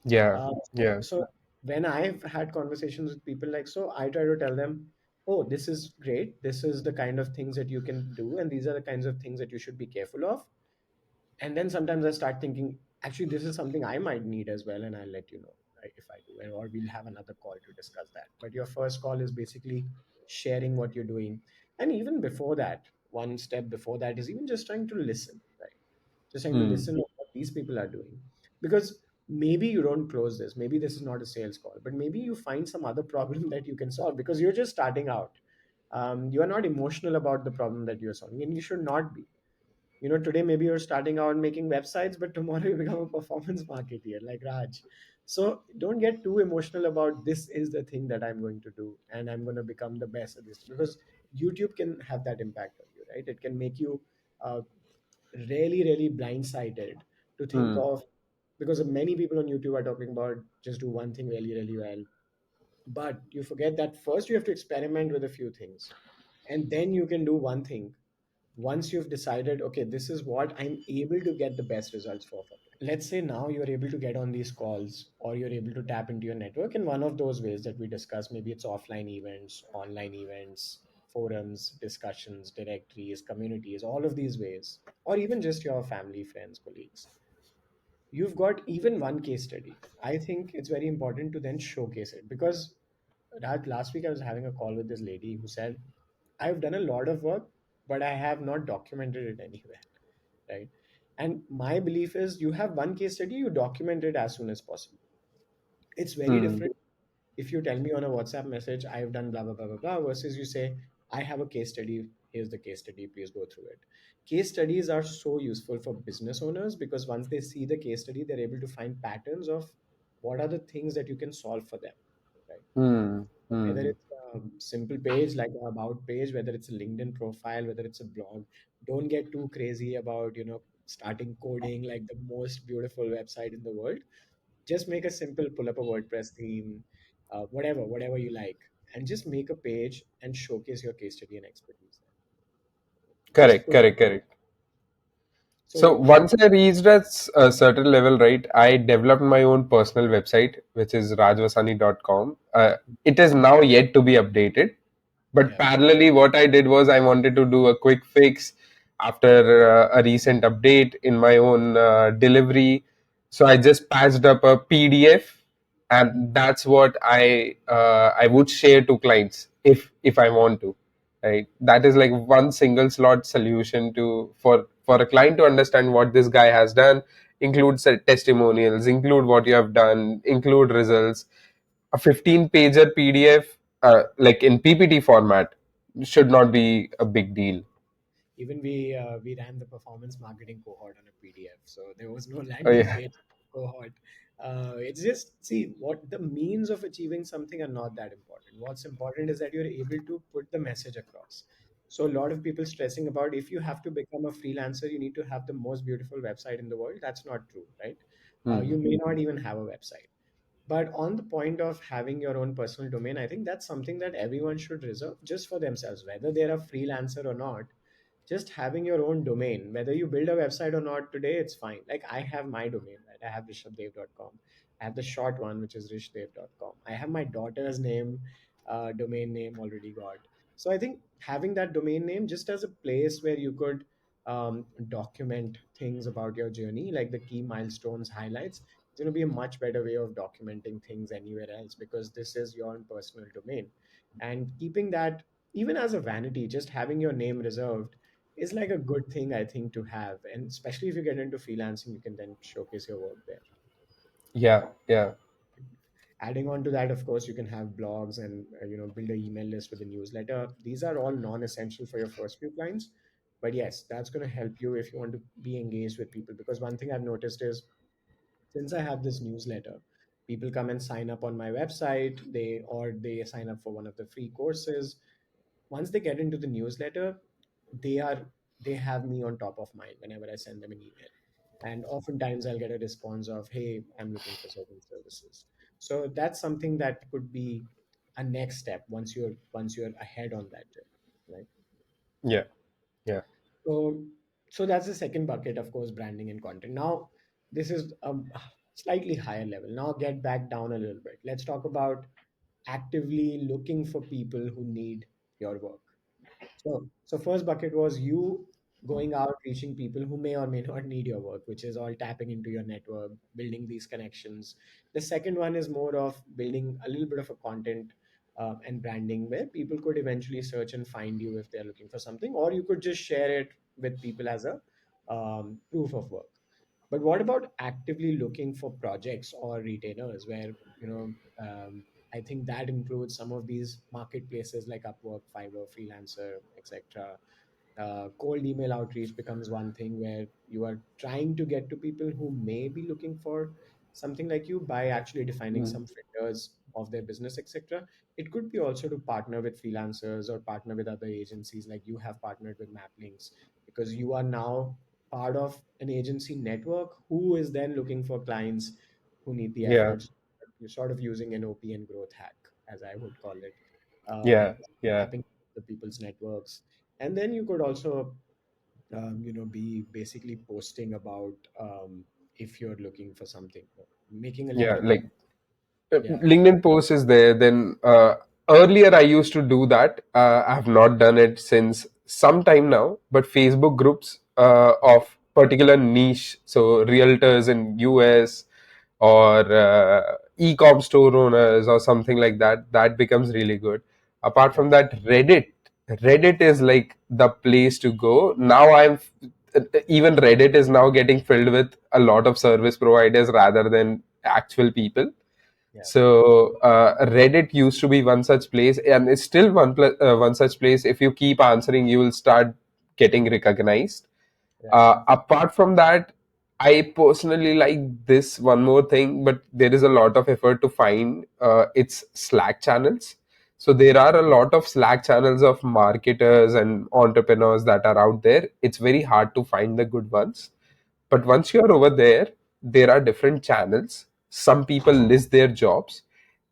Yeah, Uh, so, yeah. so when I've had conversations with people like so, I try to tell them, "Oh, this is great. This is the kind of things that you can do, and these are the kinds of things that you should be careful of." And then sometimes I start thinking, actually, this is something I might need as well, and I'll let you know, right, if I do, or we'll have another call to discuss that. But your first call is basically sharing what you're doing, and even before that, one step before that is even just trying to listen, right? Just trying to Hmm. listen to what these people are doing, because maybe you don't close this, maybe this is not a sales call, but maybe you find some other problem that you can solve because you're just starting out. You are not emotional about the problem that you're solving, and you should not be. Today maybe you're starting out making websites, but tomorrow you become a performance marketer like Raj. So don't get too emotional about this is the thing that I'm going to do and I'm going to become the best at this, because YouTube can have that impact on you, right? It can make you uh, really, really blindsided to think Hmm. of, because many people on YouTube are talking about just do one thing really, really well. But you forget that first you have to experiment with a few things, and then you can do one thing once you've decided, okay, this is what I'm able to get the best results for. Let's say now you're able to get on these calls or you're able to tap into your network in one of those ways that we discussed. Maybe it's offline events, online events, forums, discussions, directories, communities, all of these ways, or even just your family, friends, colleagues. You've got even one case study. I think it's very important to then showcase it, because that last week I was having a call with this lady who said, I've done a lot of work, but I have not documented it anywhere, right? And my belief is you have one case study, you document it as soon as possible. It's very Hmm. different if you tell me on a WhatsApp message, I've done blah, blah, blah, blah, blah, versus you say, I have a case study. Here's the case study. Please go through it. Case studies are so useful for business owners because once they see the case study, they're able to find patterns of what are the things that you can solve for them, right? Hmm. Whether Hmm. it's a simple page like an about page, whether it's a LinkedIn profile, whether it's a blog, don't get too crazy about, starting coding like the most beautiful website in the world. Just make a simple pull up a WordPress theme, whatever you like, and just make a page and showcase your case study and expertise there. Just Correct, put correct, correct. So so have once I reached a certain level, right, I developed my own personal website, which is rajvasani.com. It is now yet to be updated. But yeah, parallelly, what I did was I wanted to do a quick fix after a recent update in my own delivery. So I just patched up a PDF, and that's what I would share to clients if I want to. Right, that is like one single slot solution to for a client to understand what this guy has done. Include testimonials, include what you have done, include results. A 15 pager PDF, like in PPT format, should not be a big deal. even we ran the performance marketing cohort on a PDF, so there was no Oh landing yeah. page cohort. It's just, see, what the means of achieving something are not that important. What's important is that you're able to put the message across. So a lot of people stressing about, if you have to become a freelancer, you need to have the most beautiful website in the world. That's not true, right? You Hmm. may not even have a website. But on the point of having your own personal domain, I think that's something that everyone should reserve just for themselves, whether they're a freelancer or not. just having your own domain, whether you build a website or not today, it's fine. Like I have my domain, right? I have rishabdev.com. I have the short one, which is rishdev.com. I have my daughter's name, domain name already got. So I think having that domain name just as a place where you could document things about your journey, like the key milestones, highlights, it's going to be a much better way of documenting things anywhere else because this is your own personal domain. And keeping that even as a vanity, just having your name reserved is like a good thing, I think, to have. And especially if you get into freelancing, you can then showcase your work there. Yeah, yeah, Adding on to that, of course, you can have blogs and build an email list with a newsletter. These are all non-essential for your first few clients, but yes, that's going to help you if you want to be engaged with people. Because one thing I've noticed is since I have this newsletter, people come and sign up on my website, they sign up for one of the free courses. Once they get into the newsletter, they are they have me on top of mind whenever I send them an email. And oftentimes I'll get a response of, hey, I'm looking for certain services. So that's something that could be a next step once you're ahead on that journey, right? yeah, yeah, So so that's the second bucket, of course, branding and content. Now this is a slightly higher level. Now get back down a little bit. Let's talk about actively looking for people who need your work. So first bucket was you going out, reaching people who may or may not need your work, which is all tapping into your network, building these connections. The second one is more of building a little bit of a content and branding where people could eventually search and find you if they're looking for something, or you could just share it with people as a proof of work. But what about actively looking for projects or retainers where, you know, I think that includes some of these marketplaces like Upwork, Fiverr, Freelancer, etc. Cold email outreach becomes one thing where you are trying to get to people who may be looking for something like you by actually defining mm, some filters of their business, etc. It could be also to partner with freelancers or partner with other agencies, like you have partnered with Mapplinks, because you are now part of an agency network who is then looking for clients who need the yeah, efforts. You're sort of using an OPN growth hack, as I would call it, yeah, yeah, tapping the people's networks. And then you could also be basically posting about if you're looking for something, making a yeah. LinkedIn. Like Yeah, LinkedIn post is there. Then earlier I used to do that. I have not done it since some time now. But Facebook groups of particular niche, so realtors in US or e-com store owners or something like that, that becomes really good. Apart yeah, from that, Reddit is like the place to go. Now even Reddit is now getting filled with a lot of service providers rather than actual people. yeah, So Reddit used to be one such place, and it's still one such place. If you keep answering, you will start getting recognized. right. Apart from that, I personally like this one more thing, but there is a lot of effort to find its Slack channels. So there are a lot of Slack channels of marketers and entrepreneurs that are out there. It's very hard to find the good ones. But once you're over there, there are different channels. Some people list their jobs.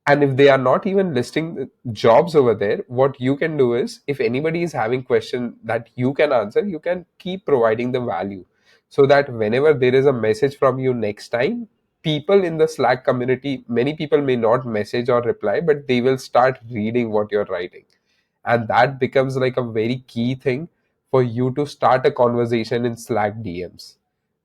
And if they are not even listing jobs over there, what you can do is if anybody is having question that you can answer, you can keep providing the value so that whenever there is a message from you next time, people in the Slack community, many people may not message or reply, but they will start reading what you're writing. And that becomes like a very key thing for you to start a conversation in Slack DMs.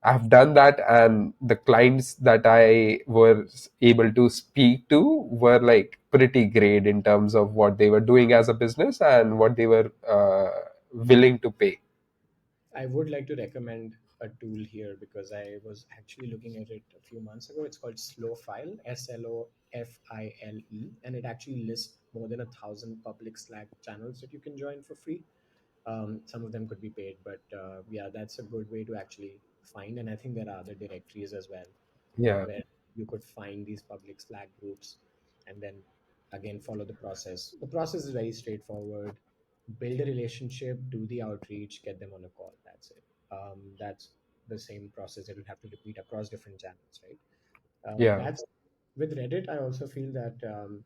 I've done that, and the clients that I was able to speak to were like pretty great in terms of what they were doing as a business and what they were willing to pay. I would like to recommend a tool here because I was actually looking at it a few months ago. It's called Slowfile, Slofile, and it actually lists more than 1,000 public Slack channels that you can join for free. Some of them could be paid, but yeah, that's a good way to actually find. And I think there are other directories as well Yeah, where you could find these public Slack groups and then again follow the process. The process is very straightforward. Build a relationship, do the outreach, get them on a call. That's it. That's the same process that you have to repeat across different channels, right? yeah, That's with Reddit. I also feel that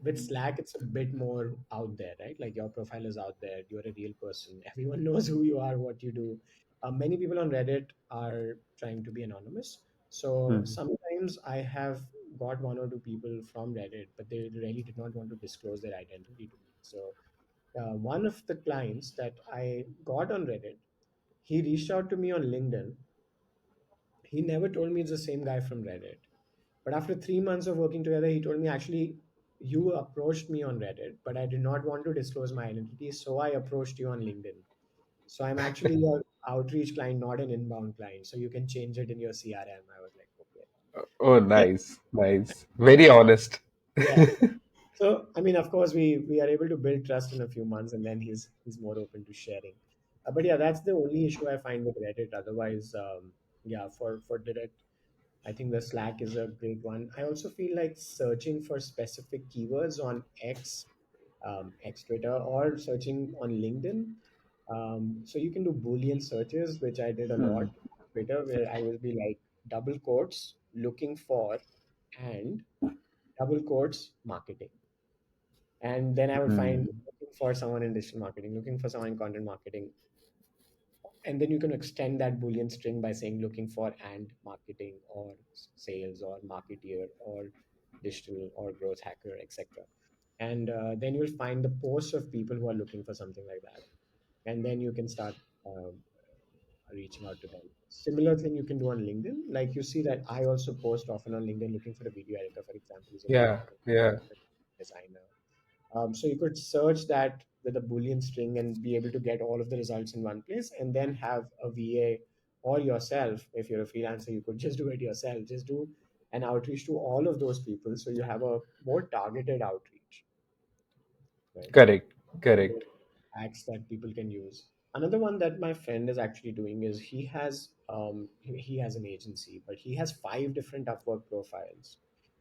with Slack, it's a bit more out there, right? Like your profile is out there, you're a real person. Everyone knows who you are, what you do. Many people on Reddit are trying to be anonymous. So Hmm. sometimes I have got one or two people from Reddit, but they really did not want to disclose their identity to me. So one of the clients that I got on Reddit, he reached out to me on LinkedIn. He never told me it's the same guy from Reddit. But after 3 months of working together, he told me, actually, you approached me on Reddit, but I did not want to disclose my identity. So I approached you on LinkedIn. So I'm actually an outreach client, not an inbound client. So you can change it in your CRM. I was like, Oh, okay. nice, nice. Very honest. Yeah. So I mean, of course, we are able to build trust in a few months, and then he's more open to sharing. But yeah, that's the only issue I find with Reddit. Otherwise, yeah, for direct, I think the Slack is a great one. I also feel like searching for specific keywords on X Twitter, or searching on LinkedIn. So you can do Boolean searches, which I did a lot Hmm. on Twitter, where I will be like double quotes looking for and double quotes marketing. And then I would find Hmm. looking for someone in digital marketing, looking for someone in content marketing. And then you can extend that Boolean string by saying looking for and marketing or sales or marketeer or digital or growth hacker, etc. And then you'll find the posts of people who are looking for something like that. And then you can start reaching out to them. Similar thing you can do on LinkedIn. Like you see that I also post often on LinkedIn looking for a video editor, for example, who's a video Yeah, editor, yeah, designer. So you could search that with a Boolean string and be able to get all of the results in one place, and then have a VA or yourself. If you're a freelancer, you could just do it yourself. Just do an outreach to all of those people, so you have a more targeted outreach, right? correct, One of those correct. hacks that people can use. Another one that my friend is actually doing is he has an agency, but he has 5 different Upwork profiles,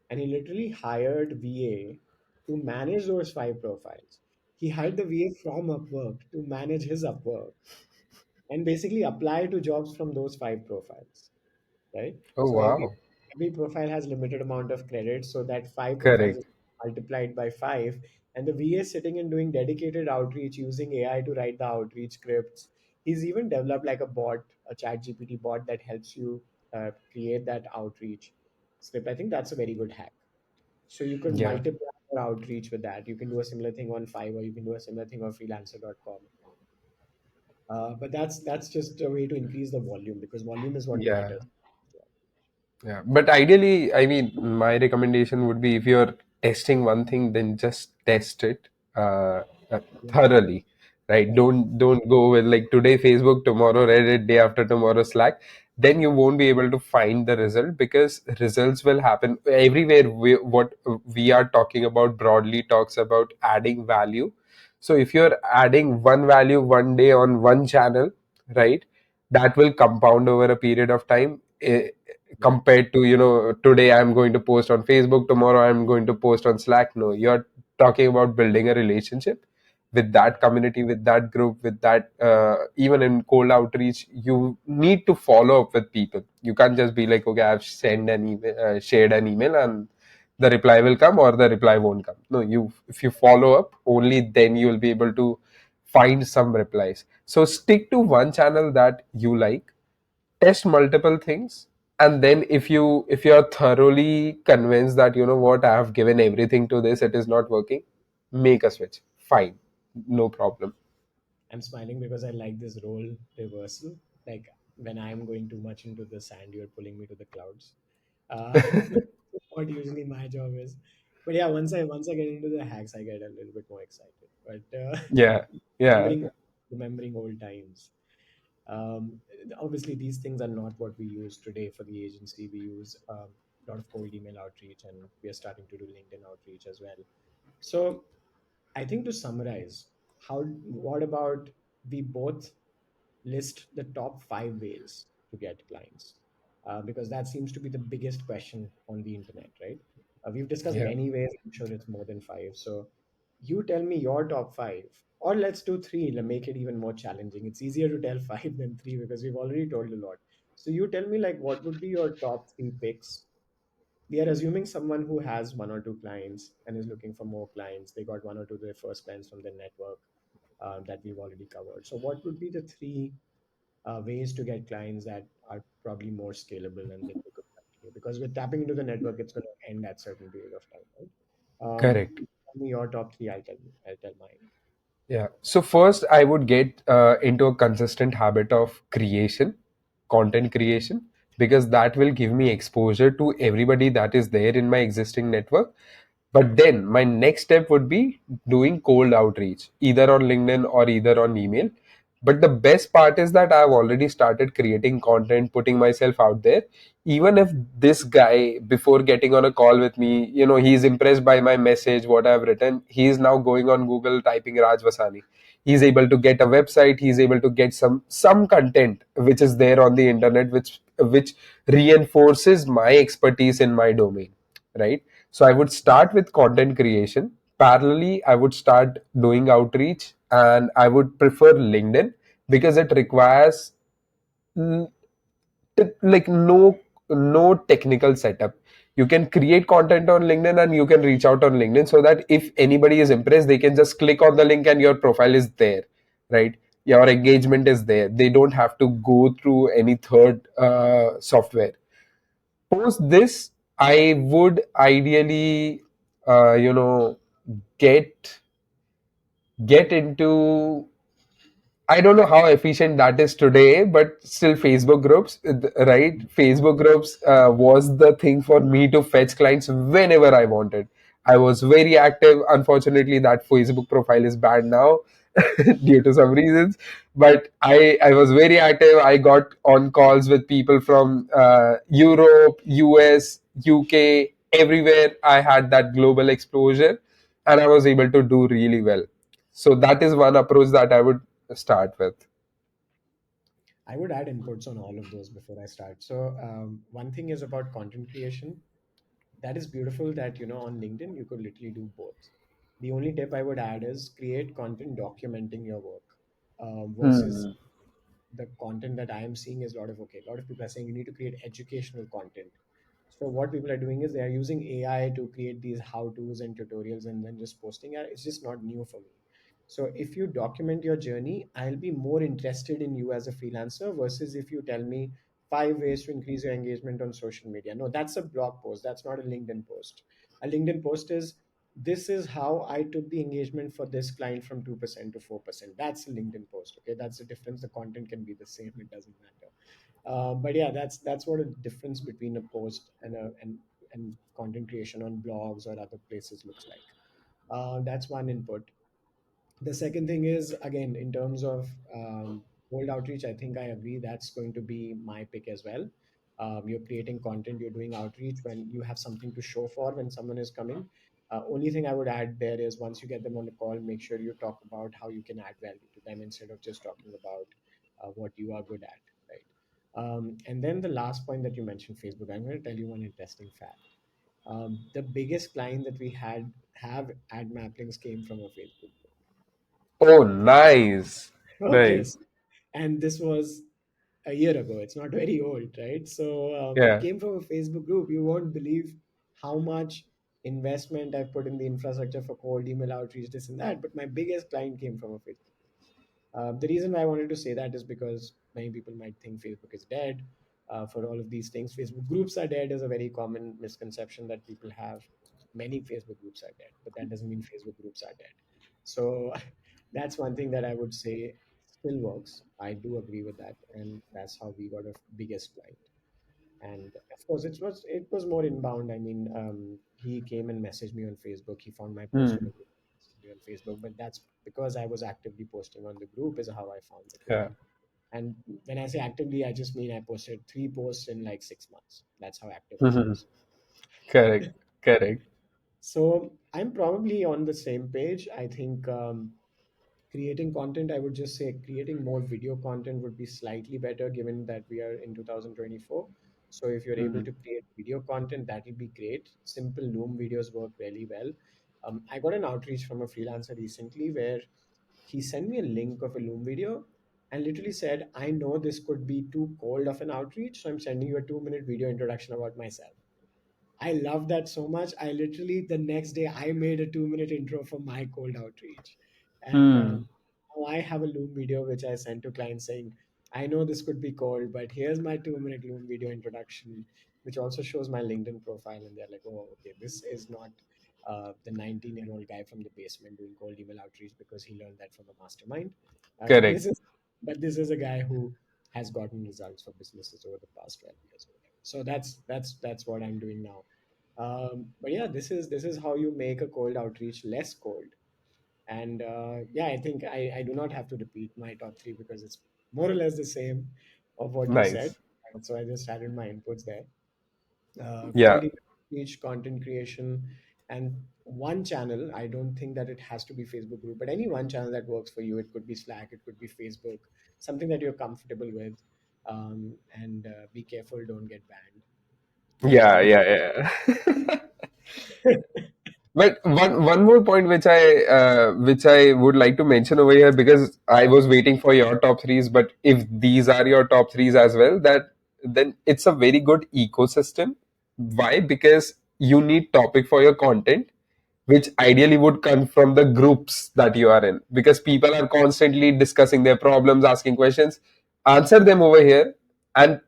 and he literally hired VA to manage those 5 profiles. He hired the VA from Upwork to manage his Upwork and basically apply to jobs from those 5 profiles, right? Oh, So wow. every profile has limited amount of credit, so that 5 profiles is Correct. multiplied by 5, and the VA is sitting and doing dedicated outreach using AI to write the outreach scripts. He's even developed like a bot, a chat GPT bot that helps you create that outreach script. I think that's a very good hack. So you could Yeah, multiply your outreach with that. You can do a similar thing on Fiverr, you can do a similar thing on freelancer.com. But that's just a way to increase the volume, because volume is what yeah. matters. Yeah, but ideally, I mean, my recommendation would be if you're testing one thing, then just test it Yeah. thoroughly, right? Correct. Don't go with like today Facebook, tomorrow Reddit, day after tomorrow Slack. Then you won't be able to find the result, because results will happen everywhere. What we are talking about broadly talks about adding value. So if you're adding one value one day on one channel, right, that will compound over a period of time. Yeah. Compared to, today I'm going to post on Facebook, tomorrow I'm going to post on Slack. No, you're talking about building a relationship with that Correct. community, with that group, with that, even in cold outreach, you need to follow up with people. You can't just be like, okay, I've sent an email, shared an email, and the reply will come or the reply won't come. No, you if you follow up, only then you will be able to find some replies. So stick to one channel that you like, test multiple things, and then if you are thoroughly convinced that, you know what, I have given everything to this, it is not working, make a switch. Fine, no problem. I'm smiling because I like this role reversal. Like when I'm going too much into the sand, you're pulling me to the clouds. Which is what usually my job is. But yeah, once I get into the hacks, I get a little bit more excited. But Yeah, yeah, remembering remembering old times. Um, Obviously, these things are not what we use today for the agency. We use a lot of cold email outreach, and we are starting to do LinkedIn outreach as well. So I think to summarize, what about we both list the top 5 ways to get clients? Because that seems to be the biggest question on the internet, right? We've discussed yeah. many ways. I'm sure it's more than 5. So you tell me your top 5, or let's do 3 and make it even more challenging. It's easier to tell 5 than 3, because we've already told a lot. So you tell me, like, what would be your top 3 picks we are assuming someone who has one or two clients and is looking for more clients. They got one or two of their first clients from their network that we've already covered. So, what would be the three ways to get clients that are probably more scalable and that they could continue? Because with tapping into the network, it's going to end at certain period of time, right? Correct. Tell me your top three. I'll tell mine. Yeah. So first, I would get into a consistent habit of creation, content creation, because that will give me exposure to everybody that is there in my existing network. But then my next step would be doing cold outreach, either on LinkedIn or either on email. But the best part is that I've already started creating content, putting myself out there. Even if this guy, before getting on a call with me, he's impressed by my message, what I've written, he's now going on Google, typing Raj Vasani. He's able to get a website, he's able to get some content which is there on the internet, which reinforces my expertise in my domain, right? So I would start with content creation. Parallelly, I would start doing outreach, and I would prefer LinkedIn because it requires mm, like no technical setup. You can create content on LinkedIn and you can reach out on LinkedIn, so that if anybody is impressed, they can just click on the link and your profile is there, right? Your engagement is there. They don't have to go through any third software. Post this, I would ideally get into, I don't know how efficient that is today, but still Facebook groups, right? Facebook groups was the thing for me to fetch clients whenever I wanted. I was very active. Unfortunately, that Facebook profile is banned now due to some reasons. But I was very active. I got on calls with people from Europe, US, UK, everywhere. I had that global exposure, and I was able to do really well. So that is one approach that I would start with. I would add inputs on all of those before I start. So, one thing is about content creation. That is beautiful that, on LinkedIn, you could literally do both. The only tip I would add is create content documenting your work versus Hmm. the content that I am seeing is a lot of people are saying you need to create educational content. So what people are doing is they are using AI to create these how-tos and tutorials and then just posting it. It's just not new for me. So if you document your journey, I'll be more interested in you as a freelancer versus if you tell me 5 ways to increase your engagement on social media. No, that's a blog post. That's not a LinkedIn post. A LinkedIn post is this is how I took the engagement for this client from 2% to 4%. That's a LinkedIn post. Okay, that's the difference. The content can be the same. It doesn't matter. But yeah, that's what a difference between a post and content creation on blogs or other places looks like. That's one input. The second thing is, again, in terms of cold outreach, I think I agree that's going to be my pick as well. You're creating content, you're doing outreach when you have something to show for when someone is coming. Only thing I would add there is once you get them on the call, make sure you talk about how you can add value to them instead of just talking about what you are good at, right? And then the last point that you mentioned, Facebook, I'm going to tell you one interesting fact. The biggest client that we have ad mappings came from a Facebook. Oh, nice. Okay, Nice. and this was a year ago. It's not very old, right? So it Yeah. came from a Facebook group. You won't believe how much investment I've put in the infrastructure for cold email outreach, this and that. But my biggest client came from a Facebook. The reason why I wanted to say that is because many people might think Facebook is dead for all of these things. Facebook groups are dead is a very common misconception that people have. Many Facebook groups are dead, but that doesn't mean Facebook groups are dead. So that's one thing that I would say still works. I do agree with that, and that's how we got a biggest client. And of course, it was more inbound. I mean, he came and messaged me on Facebook. He found my post on Hmm. the group, messaged me on Facebook. But that's because I was actively posting on the group. Is how I found the Yeah. client. And when I say actively, I just mean I posted 3 posts in like 6 months. That's how active I Mhm. was. Correct. Correct. So I'm probably on the same page. I think creating content, I would just say creating more video content would be slightly better given that we are in 2024. So if you're able Hmm. to create video content, that will be great. Simple Loom videos work really well. I got an outreach from a freelancer recently where he sent me a link of a Loom video and literally said, I know this could be too cold of an outreach, so I'm sending you a 2-minute video introduction about myself. I love that so much. I literally the next day I made a 2 minute intro for my cold outreach, and Hmm. now I have a Loom video which I sent to clients saying, "I know this could be cold, but here's my 2 minute Loom video introduction," which also shows my LinkedIn profile, and they're like, "Oh, okay, this is not the 19-year-old guy from the basement doing cold email outreach because he learned that from a mastermind. Correct. This is, but this is a guy who has gotten results for businesses over the past 12 years or whatever." So that's what I'm doing now. But yeah, this is how you make a cold outreach less cold. And yeah, I think I do not have to repeat my top three because it's more or less the same of what you said. Nice. And so I just added my inputs there. Yeah. Cold outreach, content creation, and one channel. I don't think that it has to be Facebook group, but any one channel that works for you. It could be Slack, it could be Facebook, something that you're comfortable with. And be careful, don't get banned. That's Yeah. all. Yeah. Yeah. But one more point which I would like to mention over here, because I was waiting for your top threes, but if these are your top threes as well, that then it's a very good ecosystem. Why? Because you need topic for your content, which ideally would come from the groups that you are in, because people are constantly discussing their problems, asking questions. Answer them over here and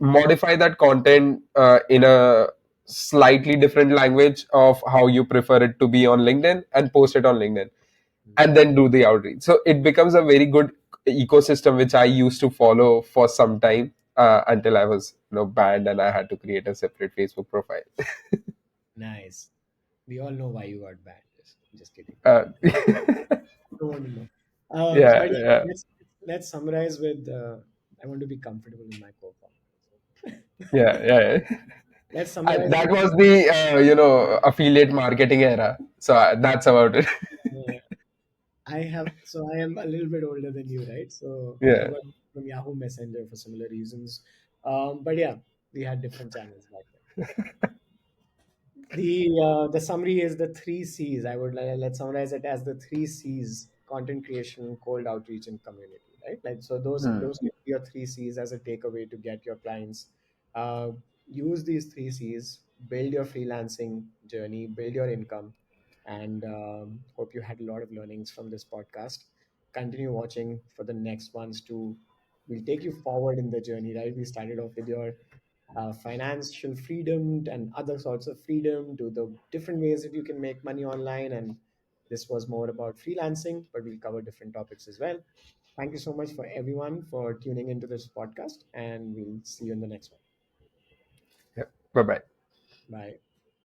modify that content in a slightly different language of how you prefer it to be on LinkedIn, and post it on LinkedIn, and then do the outreach. So it becomes a very good ecosystem which I used to follow for some time, until I was banned and I had to create a separate Facebook profile. Nice. We all know why you got banned. Just kidding. uh, I don't want to know. yeah, But yeah, yeah. let's summarize with I want to be comfortable in my co-founder. Yeah, yeah. Let's And summarize that with was the affiliate marketing era. So that's about it. I have so I am a little bit older than you, right? So I Yeah. got from Yahoo Messenger for similar reasons. But yeah, we had different channels back then. The summary is the three C's. I would let's summarize it as the three C's: content creation, cold outreach, and community. Right? Like so, Hmm. those can be your three C's as a takeaway to get your clients. Uh, Use these three C's. Build your freelancing journey. Build your income. And hope you had a lot of learnings from this podcast. Continue watching for the next ones to will take you forward in the journey. Right? We started off with your financial freedom and other sorts of freedom to the different ways that you can make money online. And this was more about freelancing, but we'll cover different topics as well. Thank you so much for everyone for tuning into this podcast, and we'll see you in the next one. Yeah. Bye bye. Bye.